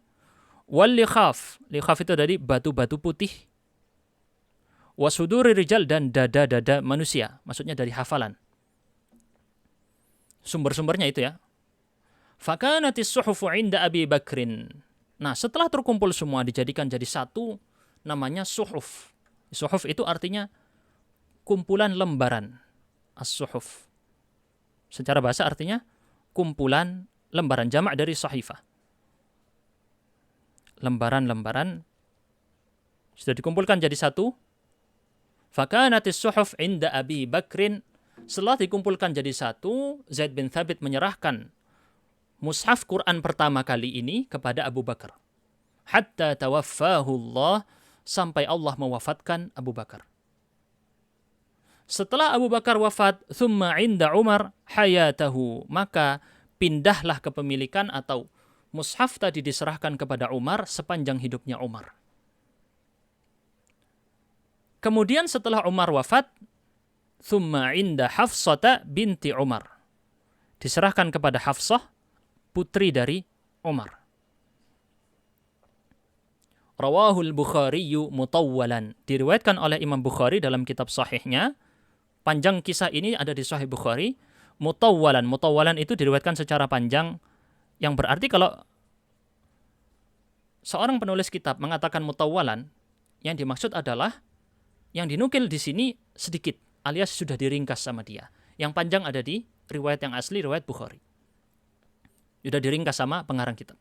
Wal likhaf, likhaf itu dari batu-batu putih. Wasuduri rijal, dan dada-dada manusia, maksudnya dari hafalan. Sumber-sumbernya itu ya. Fakanatis suhufu inda Abi Bakrin. Nah, setelah terkumpul semua dijadikan jadi satu, namanya suhuf. Suhuf itu artinya kumpulan lembaran. As-suhuf. Secara bahasa artinya kumpulan lembaran, jamak dari sahifah. Lembaran-lembaran sudah dikumpulkan jadi satu. Fakanatis suhuf inda Abi Bakrin. Setelah dikumpulkan jadi satu, Zaid bin Thabit menyerahkan mushaf Quran pertama kali ini kepada Abu Bakar. Hatta tawaffahu Allah, sampai Allah mewafatkan Abu Bakar. Setelah Abu Bakar wafat, thumma inda Umar hayatahu, maka pindahlah kepemilikan atau mushaf tadi diserahkan kepada Umar sepanjang hidupnya Umar. Kemudian setelah Umar wafat, thumma inda Hafsata binti Umar, diserahkan kepada Hafsah, putri dari Umar. Rawahul Bukhariyu mutawwalan, diriwayatkan oleh Imam Bukhari dalam kitab sahihnya. Panjang kisah ini ada di Sahih Bukhari. Mutawwalan, mutawwalan itu diriwayatkan secara panjang, yang berarti kalau seorang penulis kitab mengatakan mutawwalan, yang dimaksud adalah yang dinukil di sini sedikit, alias sudah diringkas sama dia. Yang panjang ada di riwayat yang asli, riwayat Bukhari. Sudah diringkas sama pengarang kitab.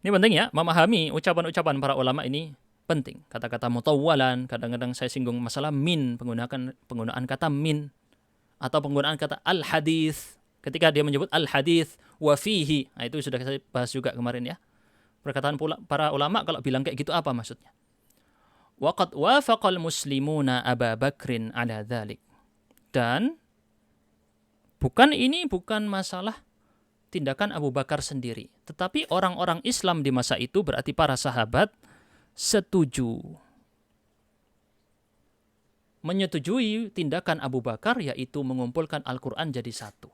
Ini penting ya, memahami ucapan-ucapan para ulama ini penting. Kata-kata mutawwalan, kadang-kadang saya singgung masalah min, penggunaan kata min, atau penggunaan kata al-hadith. Ketika dia menyebut al-hadith wa fihi, nah itu sudah saya bahas juga kemarin ya. Perkataan para ulama kalau bilang kayak gitu apa maksudnya? Waqad wafaqal muslimuna Aba Bakrin ala dhalik. Dan bukan masalah tindakan Abu Bakar sendiri, tetapi orang-orang Islam di masa itu, berarti para sahabat, menyetujui tindakan Abu Bakar, yaitu mengumpulkan Al-Quran jadi satu.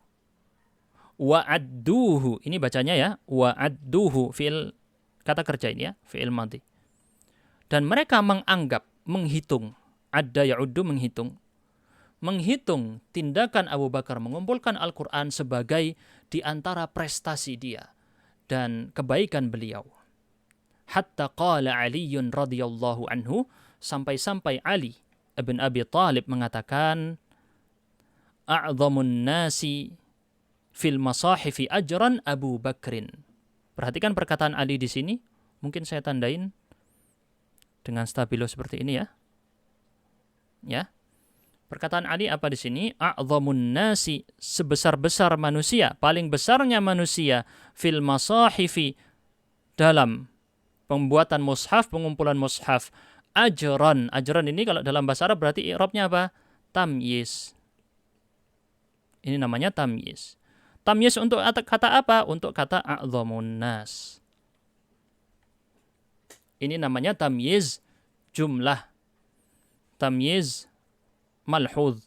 Wa'adduhu, ini bacanya ya, wa'adduhu, fi'il kata kerja ini ya, fi'il madhi. Dan mereka menganggap, menghitung, adda ya'uddu, menghitung tindakan Abu Bakar mengumpulkan Al-Quran sebagai di antara prestasi dia dan kebaikan beliau. Hatta qala Aliyun radhiyallahu anhu, sampai-sampai Ali ibn Abi Thalib mengatakan, a'zamun nasi fil masahifi ajran Abu Bakrin. Perhatikan perkataan Ali di sini, mungkin saya tandain dengan stabilo seperti ini ya. Ya. Perkataan Ali apa di sini? A'zamun nasi, sebesar-besar manusia, paling besarnya manusia, fil masahifi, dalam pembuatan mushaf, pengumpulan mushaf, ajran. Ajran ini kalau dalam bahasa Arab berarti i'rabnya apa? Tamyiz. Ini namanya tamyiz. Tamyiz untuk kata apa? Untuk kata a'zamun nas. Ini namanya tamyiz jumlah. Tamyiz malhudz.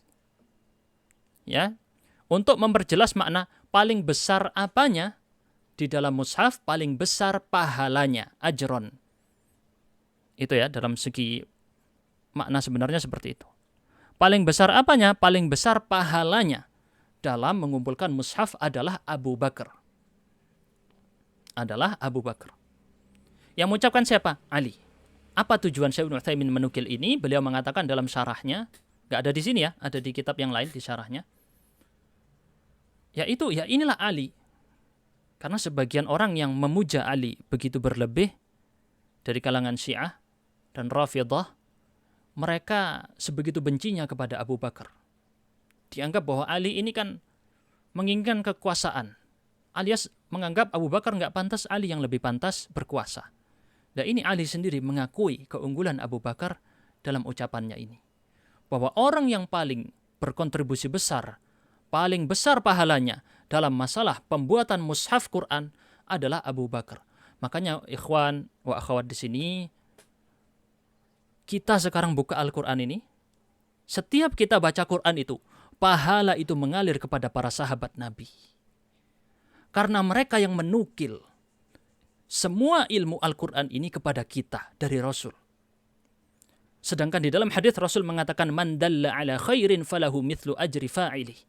Ya. Untuk memperjelas makna paling besar apanya, di dalam mushaf paling besar pahalanya, ajron. Itu ya, dalam segi makna sebenarnya seperti itu. Paling besar apanya? Paling besar pahalanya dalam mengumpulkan mushaf adalah Abu Bakar. Adalah Abu Bakar. Yang mengucapkan siapa? Ali. Apa tujuan Syekh Ibnu Utsaimin menukil ini? Beliau mengatakan dalam syarahnya, nggak ada di sini ya, ada di kitab yang lain di syarahnya. Yaitu, ya inilah Ali. Karena sebagian orang yang memuja Ali begitu berlebih dari kalangan Syiah dan Rafidhah, mereka sebegitu bencinya kepada Abu Bakar. Dianggap bahwa Ali ini kan menginginkan kekuasaan, alias menganggap Abu Bakar nggak pantas, Ali yang lebih pantas berkuasa. Dan ini Ali sendiri mengakui keunggulan Abu Bakar dalam ucapannya ini. Bahwa orang yang paling berkontribusi besar, paling besar pahalanya dalam masalah pembuatan mushaf Quran adalah Abu Bakar. Makanya ikhwan wa akhwat di sini, kita sekarang buka Al-Quran ini, setiap kita baca Quran itu, pahala itu mengalir kepada para sahabat Nabi. Karena mereka yang menukil semua ilmu Al-Quran ini kepada kita dari Rasul. Sedangkan di dalam hadis Rasul mengatakan, man dalla ala khairin falahu mithlu ajri fa'ilih.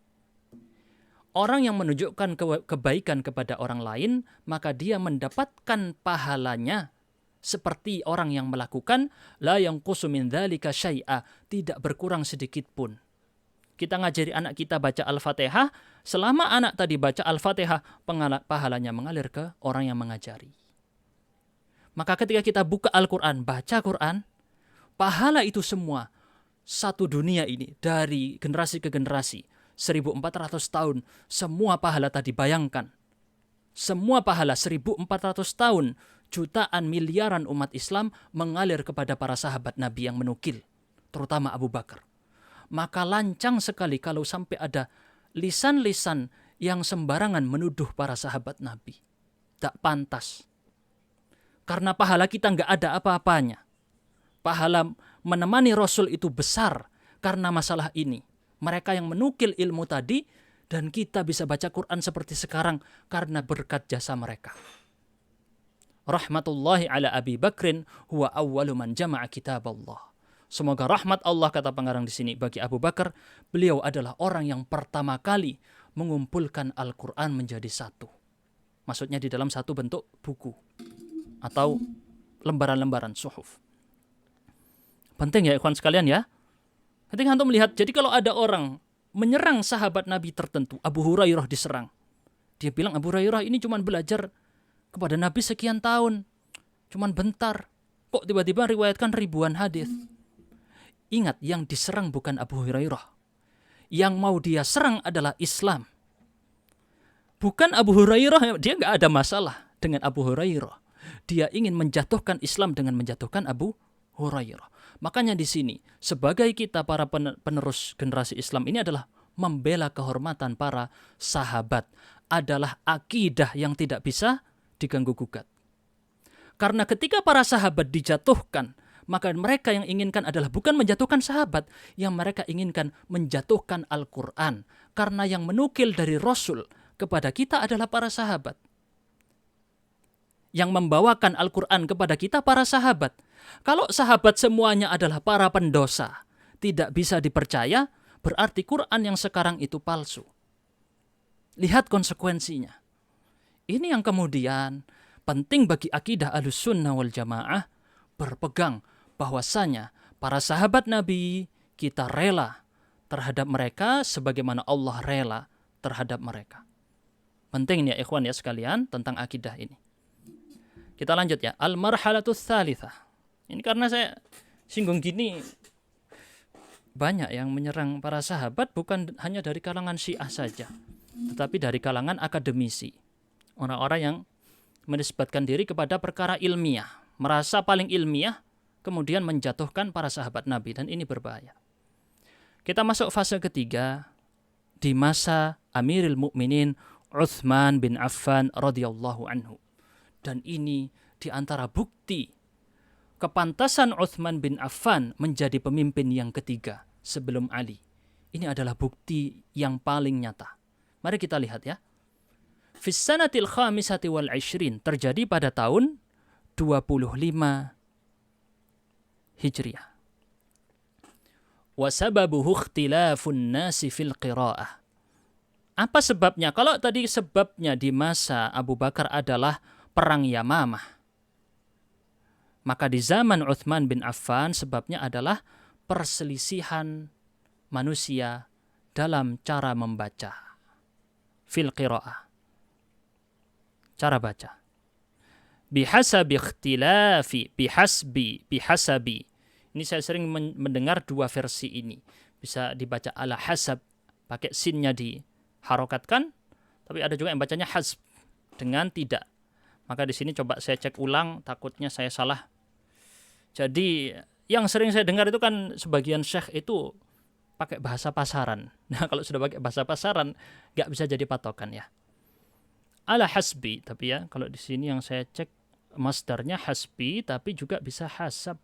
Orang yang menunjukkan kebaikan kepada orang lain, maka dia mendapatkan pahalanya seperti orang yang melakukan, la yanqusu min dzalika syai'a, tidak berkurang sedikit pun. Kita ngajari anak kita baca Al-Fatihah, selama anak tadi baca Al-Fatihah, pahalanya mengalir ke orang yang mengajari. Maka ketika kita buka Al-Quran, baca Quran, pahala itu semua, satu dunia ini, dari generasi ke generasi, 1400 tahun, semua pahala tadi bayangkan. Semua pahala 1400 tahun, jutaan miliaran umat Islam mengalir kepada para sahabat Nabi yang menukil, terutama Abu Bakar. Maka lancang sekali kalau sampai ada lisan-lisan yang sembarangan menuduh para sahabat Nabi. Tak pantas. Karena pahala kita nggak ada apa-apanya. Pahala menemani Rasul itu besar karena masalah ini. Mereka yang menukil ilmu tadi, dan kita bisa baca Quran seperti sekarang karena berkat jasa mereka. Rahmatullahi ala Abi Bakrin huwa awwalu man jama'a kitab Allah. Semoga rahmat Allah, kata pengarang di sini, bagi Abu Bakar. Beliau adalah orang yang pertama kali mengumpulkan Al-Quran menjadi satu. Maksudnya di dalam satu bentuk buku atau lembaran-lembaran suhuf. Penting ya ikhwan sekalian ya. Ketika antum melihat, jadi kalau ada orang menyerang sahabat Nabi tertentu, Abu Hurairah diserang. Dia bilang Abu Hurairah ini cuma belajar kepada Nabi sekian tahun, cuma bentar. Kok tiba-tiba riwayatkan ribuan hadis? Ingat, yang diserang bukan Abu Hurairah. Yang mau dia serang adalah Islam. Bukan Abu Hurairah, dia nggak ada masalah dengan Abu Hurairah. Dia ingin menjatuhkan Islam dengan menjatuhkan Abu Hurairah. Makanya di sini, sebagai kita para penerus generasi Islam ini adalah membela kehormatan para sahabat. Adalah akidah yang tidak bisa diganggu-gugat. Karena ketika para sahabat dijatuhkan, maka mereka yang inginkan adalah bukan menjatuhkan sahabat, yang mereka inginkan menjatuhkan Al-Quran. Karena yang menukil dari Rasul kepada kita adalah para sahabat. Yang membawakan Al-Quran kepada kita para sahabat. Kalau sahabat semuanya adalah para pendosa, tidak bisa dipercaya, berarti Quran yang sekarang itu palsu. Lihat konsekuensinya. Ini yang kemudian penting bagi akidah Ahlussunnah wal Jamaah berpegang bahwasanya para sahabat Nabi, kita rela terhadap mereka sebagaimana Allah rela terhadap mereka. Penting ya ikhwan ya sekalian tentang akidah ini. Kita lanjut ya. Al-marhalatus tsalitsah. Ini karena saya singgung gini, banyak yang menyerang para sahabat bukan hanya dari kalangan Syiah saja, tetapi dari kalangan akademisi. Orang-orang yang menisbatkan diri kepada perkara ilmiah, merasa paling ilmiah, kemudian menjatuhkan para sahabat Nabi, dan ini berbahaya. Kita masuk fase ketiga di masa Amirul Mukminin Utsman bin Affan radhiyallahu anhu. Dan ini di antara bukti kepantasan Utsman bin Affan menjadi pemimpin yang ketiga sebelum Ali. Ini adalah bukti yang paling nyata. Mari kita lihat ya. Fis sanatil khamisati wal 20, terjadi pada tahun 25 Hijriah. Wa sababuhu ikhtilafun nasi fil qiraah. Apa sebabnya? Kalau tadi sebabnya di masa Abu Bakar adalah perang Yamamah, maka di zaman Utsman bin Affan sebabnya adalah perselisihan manusia dalam cara membaca. Fil qiraah. Cara baca. Bihasabi ikhtilafi, bihasabi. Ini saya sering mendengar dua versi ini. Bisa dibaca ala hasab, pakai sinnya diharokatkan, tapi ada juga yang bacanya hasb. dengan tidak. Maka di sini coba saya cek ulang, takutnya saya salah. Jadi yang sering saya dengar itu kan sebagian syekh itu pakai bahasa pasaran. Nah kalau sudah pakai bahasa pasaran nggak bisa jadi patokan ya. Ala hasbi, tapi ya kalau di sini yang saya cek masdarnya hasbi, tapi juga bisa hasab.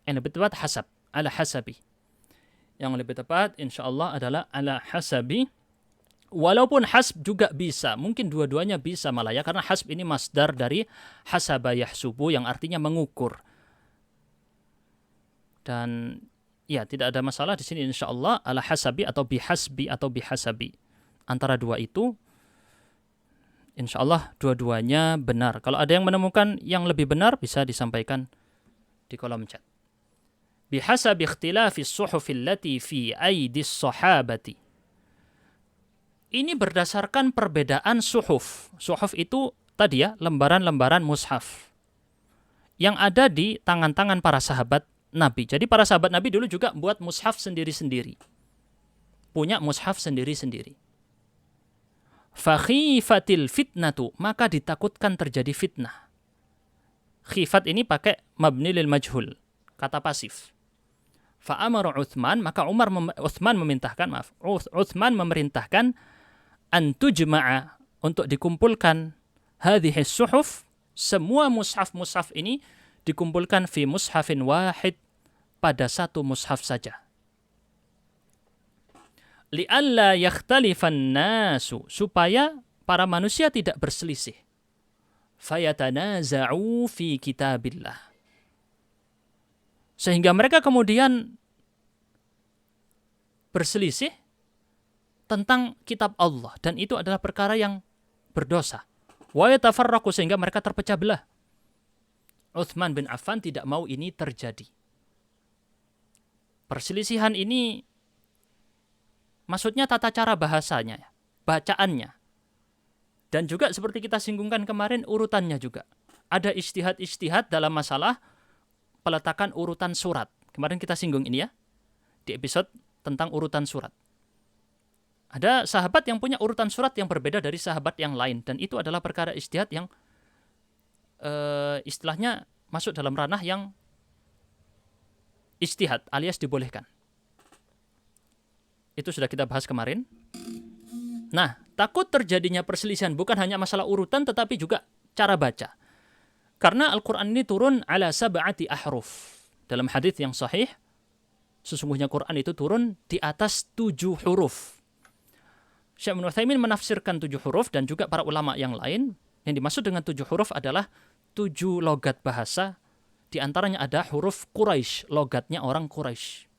Lebih tepat hasab, ala hasabi. Yang lebih tepat insyaallah adalah ala hasabi. Walaupun hasb juga bisa, mungkin dua-duanya bisa malah ya, karena hasb ini masdar dari hasaba yahsubu yang artinya mengukur. Dan ya tidak ada masalah di sini insyaallah ala hasabi atau bihasbi atau bihasabi. Antara dua itu insyaallah dua-duanya benar. Kalau ada yang menemukan yang lebih benar bisa disampaikan di kolom chat. Bihasabi ikhtilafi as-suhuf allati fi aidis sahabati. Ini berdasarkan perbedaan suhuf. Suhuf itu tadi ya, lembaran-lembaran mushaf yang ada di tangan-tangan para sahabat Nabi. Jadi para sahabat Nabi dulu juga buat mushaf sendiri-sendiri. Punya mushaf sendiri-sendiri. Fakhifatil fitnatu, maka ditakutkan terjadi fitnah. Khifat ini pakai mabni lil majhul, kata pasif. Fa'amara Uthman, maka Uthman memerintahkan antujma'a, untuk dikumpulkan hadhihi suhuf, semua mushaf-mushaf ini dikumpulkan fi mushafin wahid, pada satu mushaf saja. Li'alla yakhtalifan nasu, supaya para manusia tidak berselisih. Fayatanaza'u fi kitabillah, sehingga mereka kemudian berselisih tentang kitab Allah, dan itu adalah perkara yang berdosa. Wa yatafarraqu, sehingga mereka terpecah belah. Uthman bin Affan tidak mau ini terjadi. Perselisihan ini maksudnya tata cara bahasanya, bacaannya. Dan juga seperti kita singgungkan kemarin, urutannya juga. Ada ijtihad-ijtihad dalam masalah peletakan urutan surat. Kemarin kita singgung ini ya, di episode tentang urutan surat. Ada sahabat yang punya urutan surat yang berbeda dari sahabat yang lain, dan itu adalah perkara ijtihad yang istilahnya masuk dalam ranah yang ijtihad alias dibolehkan. Itu sudah kita bahas kemarin. Nah, takut terjadinya perselisihan bukan hanya masalah urutan tetapi juga cara baca. Karena Al-Quran ini turun ala sab'ati ahruf. Dalam hadis yang sahih, sesungguhnya Quran itu turun di atas 7 huruf. Syekh Ibnu Utsaimin menafsirkan 7 huruf, dan juga para ulama yang lain, yang dimaksud dengan 7 huruf adalah 7 logat bahasa. Di antaranya ada huruf Quraisy, logatnya orang Quraisy.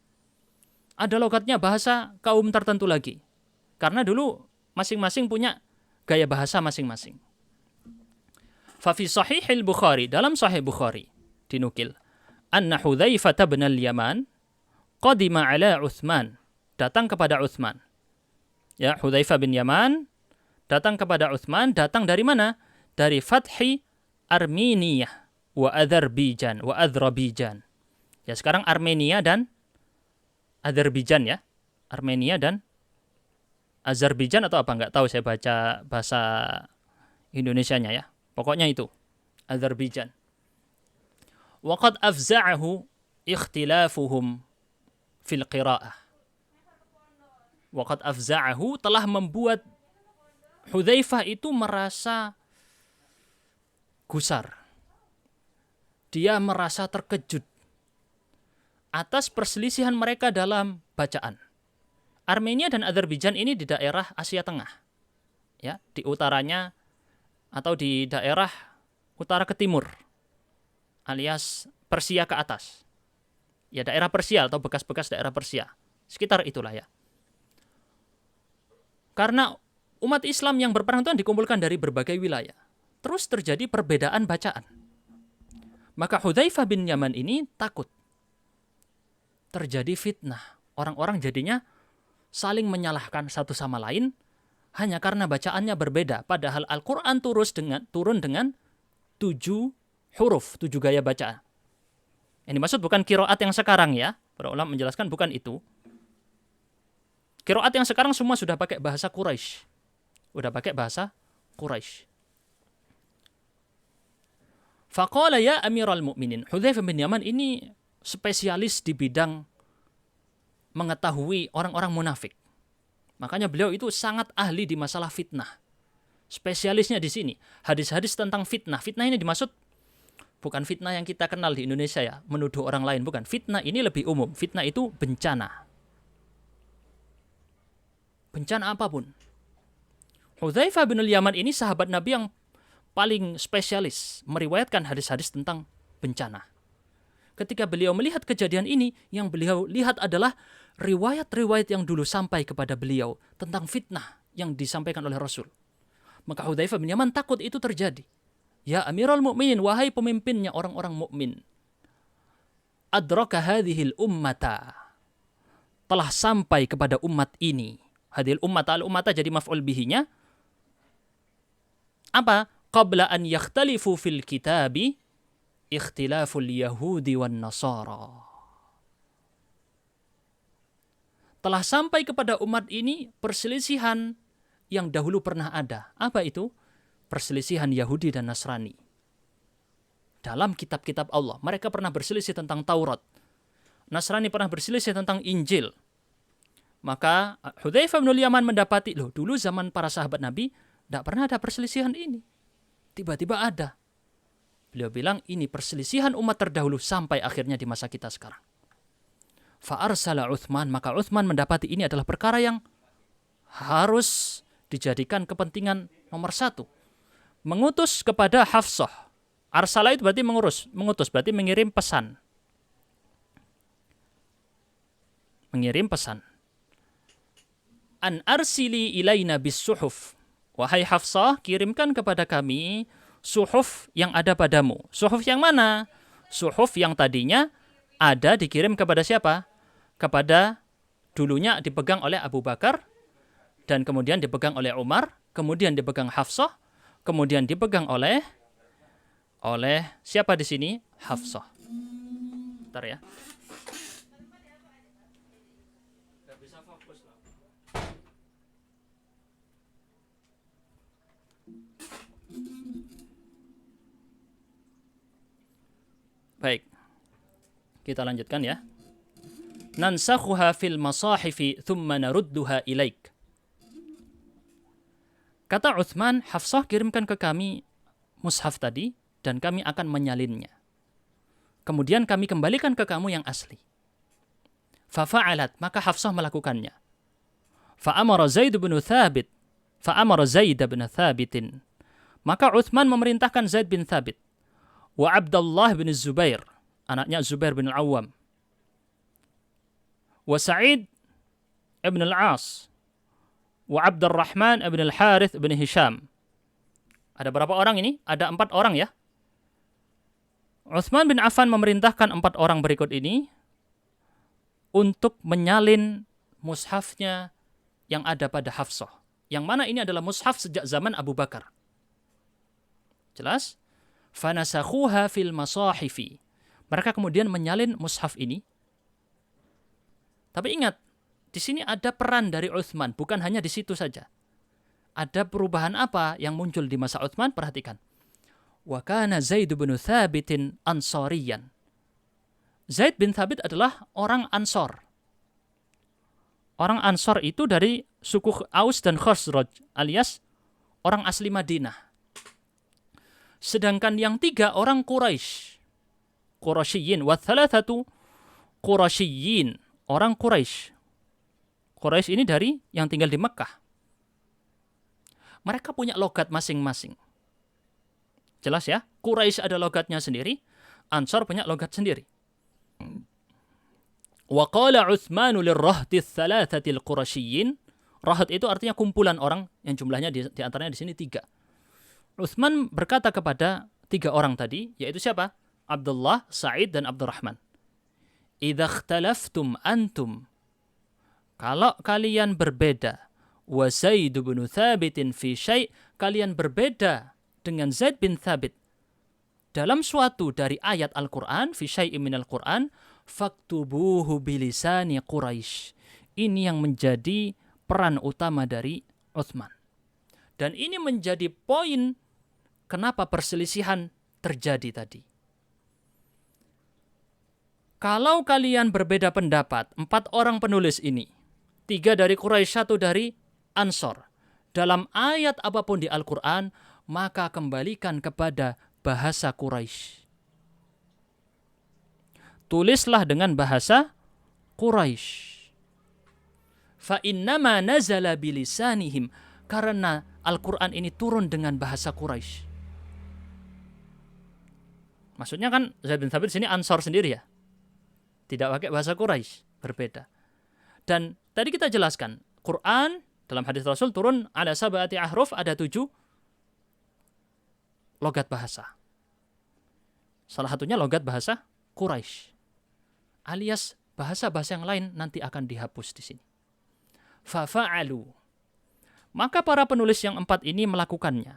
Ada logatnya bahasa kaum tertentu lagi. Karena dulu masing-masing punya gaya bahasa masing-masing. Fa fi sahihil Bukhari, dalam sahih Bukhari dinukil, anna Hudzaifah bin al-Yaman qadima ala Utsman, datang kepada Utsman. Ya, Hudzaifah bin Yaman datang kepada Utsman, datang dari mana? Dari Fathi Armenia wa Azerbaijan, Ya, sekarang Armenia dan Azerbaijan ya. Armenia dan Azerbaijan atau apa, enggak tahu, saya baca bahasa Indonesianya ya. Pokoknya itu Azerbaijan. Wa qad afza'ahu ikhtilafuhum fil qira'ah. Wa qad afza'ahu, telah membuat Hudzaifah itu merasa gusar. Dia merasa terkejut atas perselisihan mereka dalam bacaan. Armenia dan Azerbaijan ini di daerah Asia Tengah. Ya, di utaranya atau di daerah utara ke timur, alias Persia ke atas. Ya, daerah Persia atau bekas-bekas daerah Persia. Sekitar itulah ya. Karena umat Islam yang berperang itu dikumpulkan dari berbagai wilayah. Terus terjadi perbedaan bacaan. Maka Hudzaifah bin Yaman ini takut terjadi fitnah. Orang-orang jadinya saling menyalahkan satu sama lain hanya karena bacaannya berbeda. Padahal Al-Quran turun dengan 7 huruf, 7 gaya bacaan. Yang dimaksud bukan qiraat yang sekarang ya. Para ulama menjelaskan bukan itu. Qiraat yang sekarang semua sudah pakai bahasa Quraisy. Udah pakai bahasa Quraisy. Faqala ya Amiral Mukminin. Hudzaifah bin Yaman ini spesialis di bidang mengetahui orang-orang munafik. Makanya beliau itu sangat ahli di masalah fitnah. Spesialisnya di sini. Hadis-hadis tentang fitnah. Fitnah ini dimaksud bukan fitnah yang kita kenal di Indonesia ya, menuduh orang lain, bukan. Fitnah ini lebih umum. Fitnah itu bencana. Bencana apapun. Hudzaifah bin Yaman ini sahabat Nabi yang paling spesialis meriwayatkan hadis-hadis tentang bencana. Ketika beliau melihat kejadian ini, yang beliau lihat adalah riwayat-riwayat yang dulu sampai kepada beliau tentang fitnah yang disampaikan oleh Rasul. Maka Hudzaifah bin Yaman takut itu terjadi. Ya Amirul Mukminin, wahai pemimpinnya orang-orang mukmin. Adraka hadhil ummata. Telah sampai kepada umat ini. Hadhil ummata, al-ummata jadi maf'ul bihinya. Apa? Qabla an yakhtalifu fil kitabi ikhtilaful yahudi wan nasara. Telah sampai kepada umat ini perselisihan yang dahulu pernah ada. Apa itu? Perselisihan Yahudi dan Nasrani. Dalam kitab-kitab Allah. Mereka pernah berselisih tentang Taurat. Nasrani pernah berselisih tentang Injil. Maka Hudzaifah bin Yaman mendapati, loh dulu zaman para sahabat Nabi tidak pernah ada perselisihan ini. Tiba-tiba ada. Beliau bilang ini perselisihan umat terdahulu sampai akhirnya di masa kita sekarang. Fa'arsala Uthman, maka Uthman mendapati ini adalah perkara yang harus dijadikan kepentingan nomor satu. Mengutus kepada Hafsah. Arsala itu berarti mengutus berarti mengirim pesan. Mengirim pesan. An arsili ilaina bis suhuf. Wahai Hafsah, kirimkan kepada kami suhuf yang ada padamu. Suhuf yang mana? Suhuf yang tadinya ada dikirim kepada siapa? Kepada dulunya dipegang oleh Abu Bakar, dan kemudian dipegang oleh Umar, kemudian dipegang Hafsah, kemudian dipegang oleh siapa di sini? Hafsah. Bentar ya. Baik, kita lanjutkan ya. Nansakhuha fil masahifi thumma narudduha ilaik. Kata Uthman, Hafsah kirimkan ke kami mushaf tadi dan kami akan menyalinnya. Kemudian kami kembalikan ke kamu yang asli. Fafa'alat, maka Hafsah melakukannya. Fa'amara Zaid bin Thabit. Maka Uthman memerintahkan Zaid bin Thabit. Wa Abdullah bin Zubair, anaknya Zubair bin Al-Awwam. Wa Sa'id ibn Al-As. Wa Abdurrahman ibn Al-Harith ibn Hisham. Ada berapa orang ini? Ada 4 orang ya. Uthman bin Affan memerintahkan 4 orang berikut ini untuk menyalin mushafnya yang ada pada Hafsah. Yang mana ini adalah mushaf sejak zaman Abu Bakar. Jelas? Fanasakhuha fil masahifi. Mereka kemudian menyalin mushaf ini. Tapi ingat, di sini ada peran dari Uthman, bukan hanya di situ saja. Ada perubahan apa yang muncul di masa Uthman? Perhatikan. Wa kana Zaid bin Thabitin Ansariyan. Zaid bin Thabit adalah orang Ansor. Orang Ansor itu dari suku Aus dan Khazraj, alias orang asli Madinah. Sedangkan yang 3 orang Quraisy. Quraisyiyin wa thalathatu Quraisyiyin, orang Quraisy. Quraisy ini dari yang tinggal di Mekah. Mereka punya logat masing-masing. Jelas ya? Quraisy ada logatnya sendiri, Ansar punya logat sendiri. Wa qala Uthmanu lirrahti thalathatil Quraisyiyin. Rahat itu artinya kumpulan orang yang jumlahnya di antaranya di sini 3. Uthman berkata kepada 3 orang tadi, yaitu siapa? Abdullah, Sa'id, dan Abdurrahman. Idza ikhtalaftum antum, kalau kalian berbeda, wa Zaid bin Thabitin fi syai', kalian berbeda dengan Zaid bin Thabit dalam suatu dari ayat Al-Qur'an, fi syai'in minal Qur'an, faktubuhu bilisani Quraisy. Ini yang menjadi peran utama dari Uthman. Dan ini menjadi poin kenapa perselisihan terjadi tadi. Kalau kalian berbeda pendapat, 4 orang penulis ini, 3 dari Quraisy, 1 dari Ansor, dalam ayat apapun di Al-Quran, maka kembalikan kepada bahasa Quraisy. Tulislah dengan bahasa Quraisy. Fa innama nazala bilisanihim, karena Al-Quran ini turun dengan bahasa Quraisy. Maksudnya kan Zaid bin Thabit sini Ansor sendiri ya. Tidak pakai bahasa Quraisy, berbeda. Dan tadi kita jelaskan, Quran dalam hadis Rasul turun ada sab'ati ahruf, ada 7 logat bahasa. Salah satunya logat bahasa Quraisy. Alias bahasa-bahasa yang lain nanti akan dihapus di sini. Fafa'alu. Maka para penulis yang 4 ini melakukannya.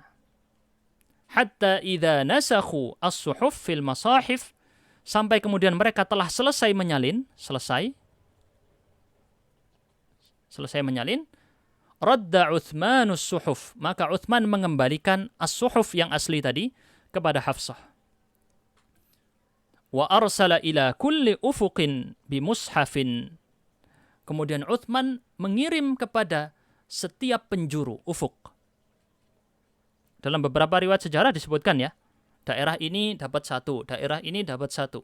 Hatta idza nasakhu as-suhuf fil masahif, sampai kemudian mereka telah selesai menyalin, selesai menyalin, radda Uthmanus suhuf, maka Uthman mengembalikan as-suhuf yang asli tadi kepada Hafsah. Wa arsala ila kulli ufuqin bimushafin. Kemudian Uthman mengirim kepada setiap penjuru ufuk. Dalam beberapa riwayat sejarah disebutkan ya, daerah ini dapat 1, daerah ini dapat 1.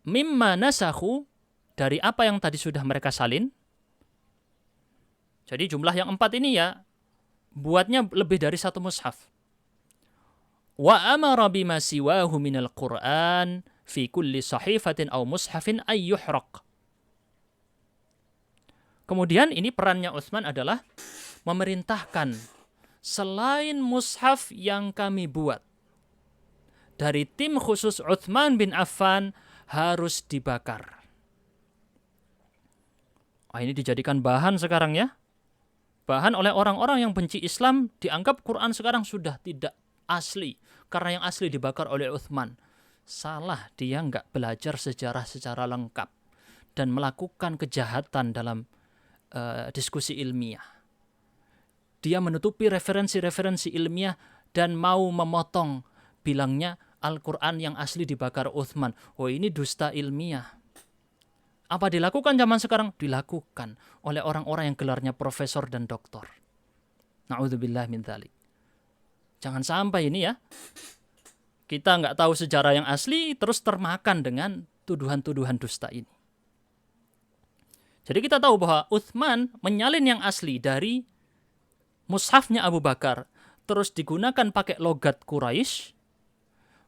Mimma nasakhu, dari apa yang tadi sudah mereka salin. Jadi jumlah yang 4 ini ya, buatnya lebih dari 1 mushaf. Wa amara bima siwahu minal Qur'an fi kulli sahifatin aw mushafin ay yuhraq. Kemudian ini perannya Utsman adalah memerintahkan selain mushaf yang kami buat, dari tim khusus Utsman bin Affan harus dibakar. Ini dijadikan bahan sekarang ya. Bahan oleh orang-orang yang benci Islam, dianggap Quran sekarang sudah tidak asli karena yang asli dibakar oleh Utsman. Salah, dia nggak belajar sejarah secara lengkap dan melakukan kejahatan dalam diskusi ilmiah. Dia menutupi referensi-referensi ilmiah dan mau memotong, bilangnya Al-Quran yang asli dibakar Utsman. Oh, ini dusta ilmiah. Apa dilakukan zaman sekarang? Dilakukan oleh orang-orang yang gelarnya profesor dan doktor. Na'udzubillah min dzalik. Jangan sampai ini ya, kita nggak tahu sejarah yang asli, terus termakan dengan tuduhan-tuduhan dusta ini. Jadi kita tahu bahwa Utsman menyalin yang asli dari mushafnya Abu Bakar, terus digunakan pakai logat Quraisy,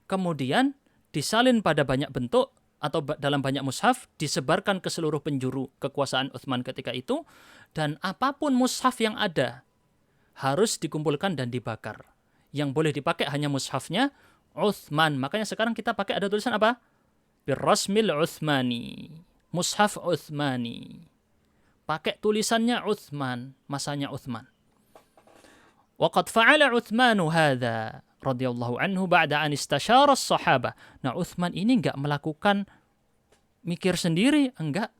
kemudian disalin pada banyak bentuk atau dalam banyak mushaf, disebarkan ke seluruh penjuru kekuasaan Utsman ketika itu, dan apapun mushaf yang ada harus dikumpulkan dan dibakar. Yang boleh dipakai hanya mushafnya Utsman. Makanya sekarang kita pakai ada tulisan apa? Birrasmil Utsmani. Mushaf Utsmani. Pakai tulisannya Utsman, masanya Utsman. Waqad fa'ala Utsmanu hadza radhiyallahu anhu ba'da an istasyara as-sahabah. Nah, Utsman ini enggak melakukan mikir sendiri, enggak,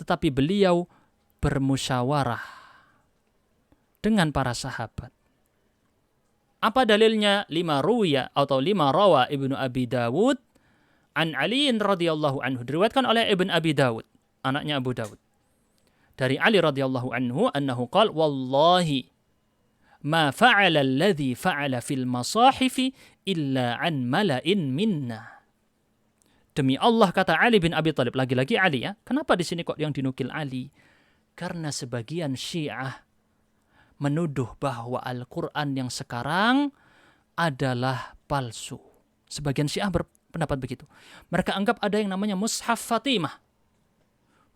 tetapi beliau bermusyawarah dengan para sahabat. Apa dalilnya? Lima ruya atau lima rawa Ibnu Abi Dawud an Ali radhiyallahu anhu, diriwayatkan oleh Ibn Abi Dawud, anaknya Abu Dawud, dari Ali radhiyallahu anhu annahu qala wallahi ma fa'ala alladhi fa'ala fil masahifi illa an mala'in minna. Demi Allah, kata Ali bin Abi Thalib, lagi-lagi Ali ya. Kenapa di sini kok yang dinukil Ali? Karena sebagian Syiah menuduh bahwa Al-Quran yang sekarang adalah palsu. Sebagian Syiah berpendapat begitu. Mereka anggap ada yang namanya Mushaf Fatimah.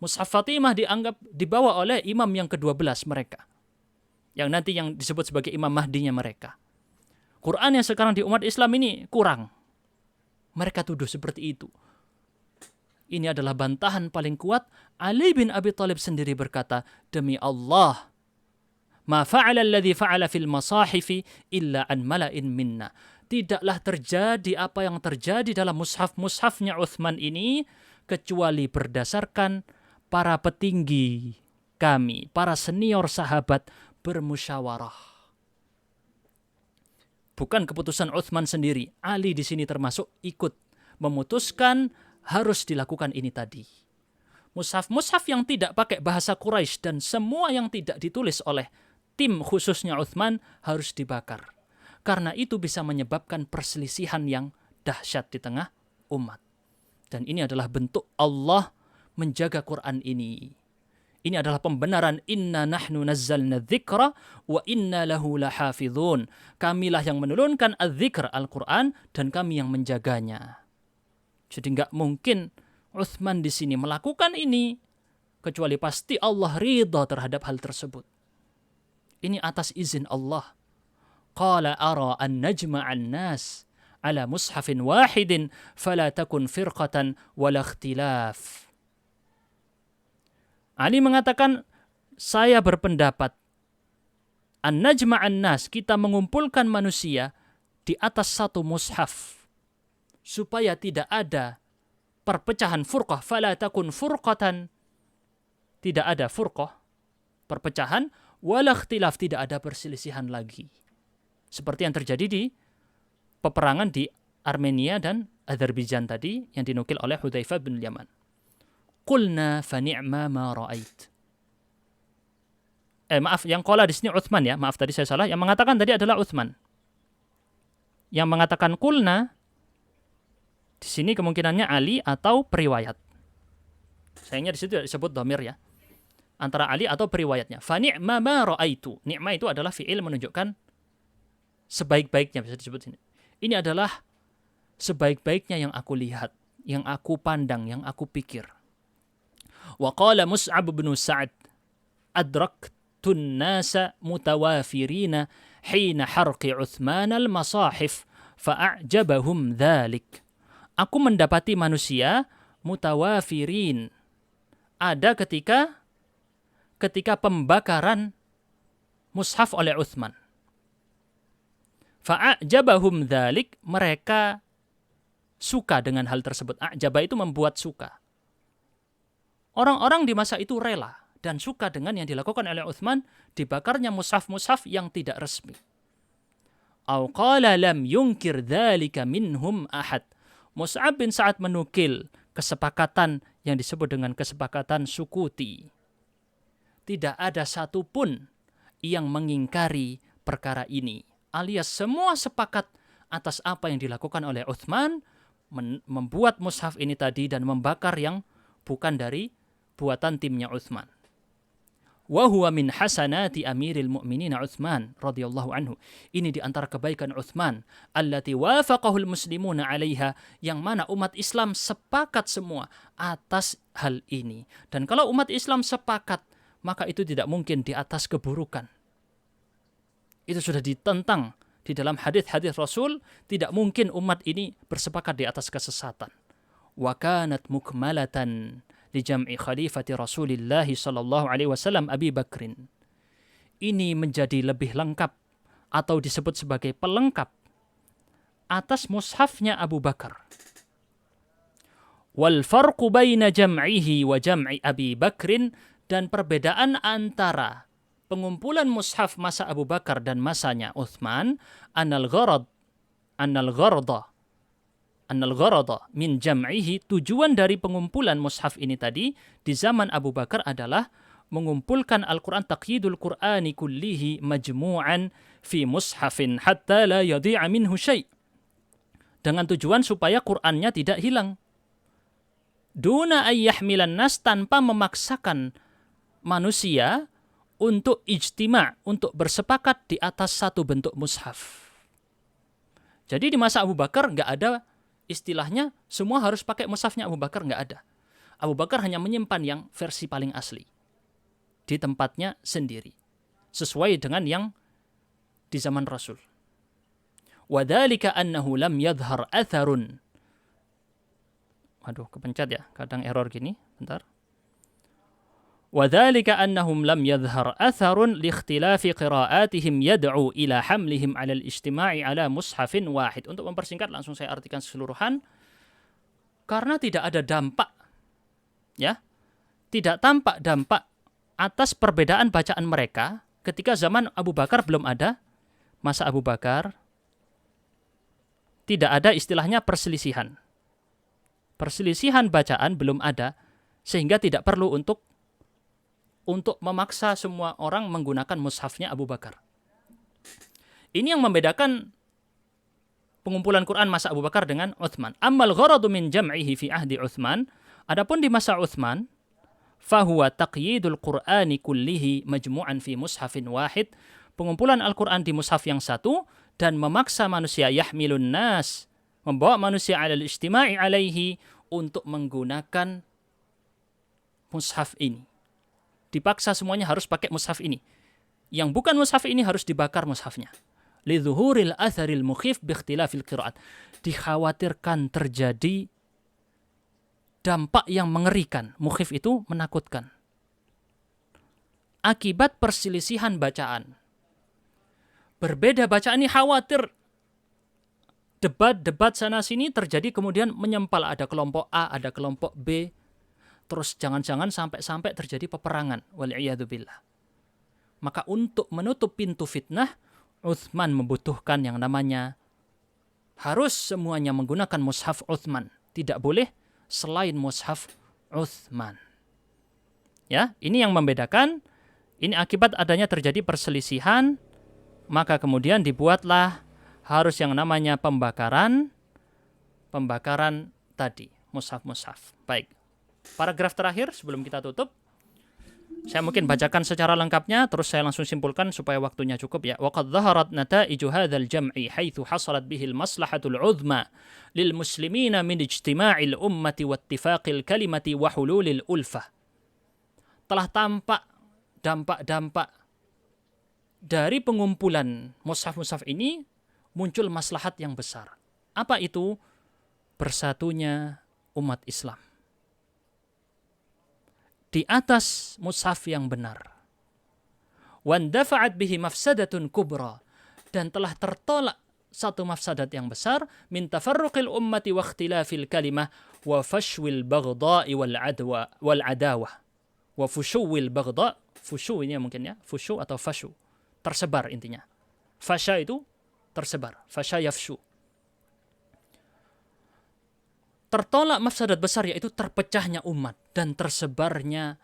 Mushaf Fatimah dianggap dibawa oleh imam yang ke-12 mereka, yang nanti yang disebut sebagai imam Mahdinya mereka. Quran yang sekarang di umat Islam ini kurang. Mereka tuduh seperti itu. Ini adalah bantahan paling kuat. Ali bin Abi Thalib sendiri berkata, demi Allah, ma fa'ala alladhi fa'ala fil masahifi illa an mala'in minna. Tidaklah terjadi apa yang terjadi dalam mushaf-mushafnya Utsman ini kecuali berdasarkan para petinggi kami, para senior sahabat bermusyawarah. Bukan keputusan Utsman sendiri. Ali di sini termasuk ikut memutuskan harus dilakukan ini tadi. Mushaf-mushaf yang tidak pakai bahasa Quraisy dan semua yang tidak ditulis oleh tim khususnya Utsman harus dibakar. Karena itu bisa menyebabkan perselisihan yang dahsyat di tengah umat. Dan ini adalah bentuk Allah menjaga Quran ini. Ini adalah pembenaran inna nahnu nazzalna dzikra wa inna lahu lahafizun. Kamilah yang menurunkan az-dzikr Al-Quran dan kami yang menjaganya. Jadi enggak mungkin Utsman di sini melakukan ini kecuali pasti Allah ridha terhadap hal tersebut. Ini atas izin Allah. Qala ara an najma'an nas ala mushafin wahidin fala takun firqatan wala ikhtilaf. Ali mengatakan, saya berpendapat an najma'an nas, kita mengumpulkan manusia di atas satu mushaf supaya tidak ada perpecahan furqah, fala takun furqatan, tidak ada furqah, perpecahan, wala ikhtilaf, tidak ada perselisihan lagi. Seperti yang terjadi di peperangan di Armenia dan Azerbaijan tadi yang dinukil oleh Hudzaifah bin Yaman. Qulna fa ni'ma ma ra'ait. Maaf, yang qala di sini Utsman ya. Maaf tadi saya salah. Yang mengatakan tadi adalah Utsman. Yang mengatakan qulna di sini kemungkinannya Ali atau periwayat. Sayangnya di situ disebut dhamir ya. Antara Ali atau periwayatnya. Fa ni'ma ma ra'aitu. Ni'ma itu adalah fi'il menunjukkan sebaik-baiknya, bisa disebut sini. Ini adalah sebaik-baiknya yang aku lihat, yang aku pandang, yang aku pikir. Wa qala Mus'ab bin Sa'ad adraktun nasa mutawafirina hina harqi Uthman al-masahif fa'ajabahum dhalik. Aku mendapati manusia mutawafirin ada ketika pembakaran mushaf oleh Uthman. Fa'ajabahum dhalik, mereka suka dengan hal tersebut. A'jaba itu membuat suka. Orang-orang di masa itu rela dan suka dengan yang dilakukan oleh Uthman, dibakarnya mushaf-mushaf yang tidak resmi. Au qala lam yunkir dzalika minhum ahad. Mus'ab bin Sa'ad menukil kesepakatan yang disebut dengan kesepakatan Sukuti. Tidak ada satupun yang mengingkari perkara ini, alias semua sepakat atas apa yang dilakukan oleh Uthman, membuat mushaf ini tadi dan membakar yang bukan dari buatan timnya Uthman. Wa huwa min hasanati amiril mu'minin Uthman radhiyallahu anhu. Ini di antara kebaikan Uthman allati wafaqahul muslimuna 'alaiha, yang mana umat Islam sepakat semua atas hal ini. Dan kalau umat Islam sepakat, maka itu tidak mungkin di atas keburukan. Itu sudah ditentang di dalam hadis-hadis Rasul, tidak mungkin umat ini bersepakat di atas kesesatan. Wa kanat mukmalatan li jam'i khalifati Rasulillah sallallahu alaihi wasallam Abi Bakrin. Ini menjadi lebih lengkap atau disebut sebagai pelengkap atas mushafnya Abu Bakar. Wal farqu baina jam'ihi wa jam'i Abi Bakrin, dan perbedaan antara pengumpulan mushaf masa Abu Bakar dan masanya Uthman, annal gharada min jam'ihi, tujuan dari pengumpulan mushaf ini tadi di zaman Abu Bakar adalah mengumpulkan Al-Quran, taqyidul Qur'ani kullihi majmu'an fi mushafin hatta la yadhi'a minhu syai', dengan tujuan supaya Qur'annya tidak hilang. Duna ayyahmilan nas, tanpa memaksakan manusia untuk ijtima', untuk bersepakat di atas satu bentuk mushaf. Jadi di masa Abu Bakar nggak ada istilahnya semua harus pakai mushafnya Abu Bakar, nggak ada. Abu Bakar hanya menyimpan yang versi paling asli di tempatnya sendiri, sesuai dengan yang di zaman Rasul. Wadzalika annahu lam yadhhar atharun. Waduh, kepencet ya, kadang error gini, bentar. وذلك أنهم لم يظهر أثر لاختلاف قراءاتهم يدعو إلى حملهم على الاجتماع على مصحف واحد. Untuk mempersingkat langsung saya artikan keseluruhan. Karena tidak ada dampak, ya, tidak tampak dampak atas perbedaan bacaan mereka ketika zaman Abu Bakar belum ada, masa Abu Bakar, tidak ada istilahnya perselisihan. Perselisihan bacaan belum ada, sehingga tidak perlu untuk memaksa semua orang menggunakan mushafnya Abu Bakar. Ini yang membedakan pengumpulan Quran masa Abu Bakar dengan Uthman. Ammal gharadu min jam'ihi fi ahdi Uthman, adapun di masa Uthman, fahuwa taqyidul Qur'ani kullihi majmu'an fi mushafin wahid, pengumpulan Al-Quran di mushaf yang satu, dan memaksa manusia yahmilun nas, membawa manusia alal istima'i alaihi, untuk menggunakan mushaf ini. Dipaksa semuanya harus pakai mushaf ini. Yang bukan mushaf ini harus dibakar mushafnya. Lidzuhuril atharil mukhif biikhtilafil qiraat. Dikhawatirkan terjadi dampak yang mengerikan. Mukhif itu menakutkan. Akibat perselisihan bacaan. Berbeda bacaan ini, khawatir debat sana-sini terjadi, kemudian menyempal. Ada kelompok A, ada kelompok B. Terus jangan-jangan sampai terjadi peperangan. Wal'iyadzubillah. Maka untuk menutup pintu fitnah, Uthman membutuhkan yang namanya harus semuanya menggunakan mushaf Uthman. Tidak boleh selain mushaf Uthman. Ya, ini yang membedakan. Ini akibat adanya terjadi perselisihan, maka kemudian dibuatlah harus yang namanya pembakaran tadi, mushaf-mushaf. Baik. Paragraf terakhir sebelum kita tutup, saya mungkin bacakan secara lengkapnya, terus saya langsung simpulkan supaya waktunya cukup ya. Waqad dhaharat nataiju hadzal jam'i haitsu hasalat bihi al-maslahatul 'uzma lil muslimina min ijtima'il ummati wa ittifaqil kalimati wa hululil ulfah. Telah tampak dampak-dampak dari pengumpulan mushaf-mushaf ini, muncul maslahat yang besar. Apa itu? Bersatunya umat Islam di atas mushaf yang benar. Wandafa'at bihi mafsadatun kubra, dan telah tertolak satu mafsadat yang besar, min tafarruqil ummati wa ikhtilafil kalimah wa fashwil baghdha'i wal adawah. Wa fushuwil baghdha', fushu ini mungkin ya, fushu atau fashu, tersebar intinya. Fasha itu tersebar, fasha yafshu. Tertolak mafsadat besar, yaitu terpecahnya umat dan tersebarnya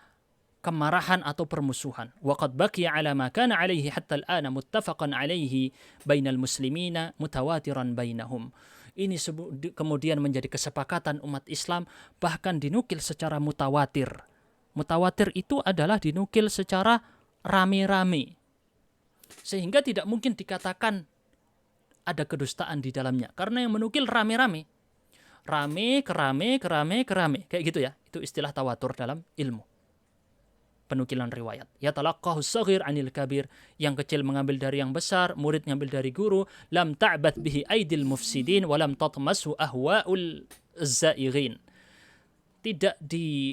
kemarahan atau permusuhan. Waqad baqiya ala ma kana alaihi hatta al-ana muttafaqan alaihi bainal muslimina mutawatiran bainahum. Ini kemudian menjadi kesepakatan umat Islam, bahkan dinukil secara mutawatir. Mutawatir itu adalah dinukil secara rame-rame, sehingga tidak mungkin dikatakan ada kedustaan di dalamnya, karena yang menukil rame-rame. Rame, kerame, kayak gitu ya. Itu istilah tawatur dalam ilmu penukilan riwayat. Ya talaqqahu shaghir 'anil kabir, yang kecil mengambil dari yang besar, murid ngambil dari guru. Lam ta'bath bihi aidil mufsidin wa lam tatmasu ahwa'ul za'irin. Tidak dimainkan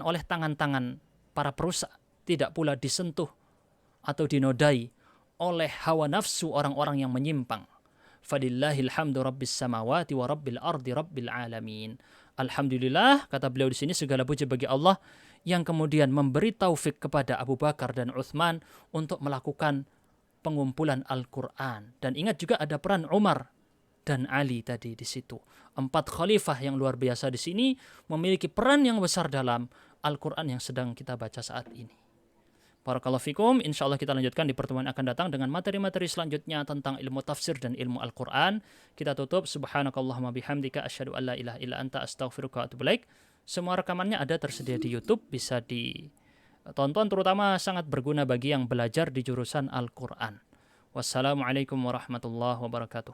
oleh tangan-tangan para perusak, tidak pula disentuh atau dinodai oleh hawa nafsu orang-orang yang menyimpang. Fadillahil hamdu rabbis samawati wa rabbil ardi rabbil alamin. Alhamdulillah, kata beliau di sini, segala puji bagi Allah yang kemudian memberi taufik kepada Abu Bakar dan Uthman untuk melakukan pengumpulan Al-Quran. Dan ingat juga ada peran Umar dan Ali tadi di situ. 4 khalifah yang luar biasa di sini memiliki peran yang besar dalam Al-Quran yang sedang kita baca saat ini. Barakallahu fikum. InsyaAllah kita lanjutkan di pertemuan akan datang dengan materi-materi selanjutnya tentang ilmu tafsir dan ilmu Al-Quran. Kita tutup. Subhanakallahumma bihamdika asyhadu an la ilaha illa anta astaghfiruka wa atubu ilaik. Semua rekamannya ada tersedia di YouTube, bisa ditonton, terutama sangat berguna bagi yang belajar di jurusan Al-Quran. Wassalamualaikum warahmatullahi wabarakatuh.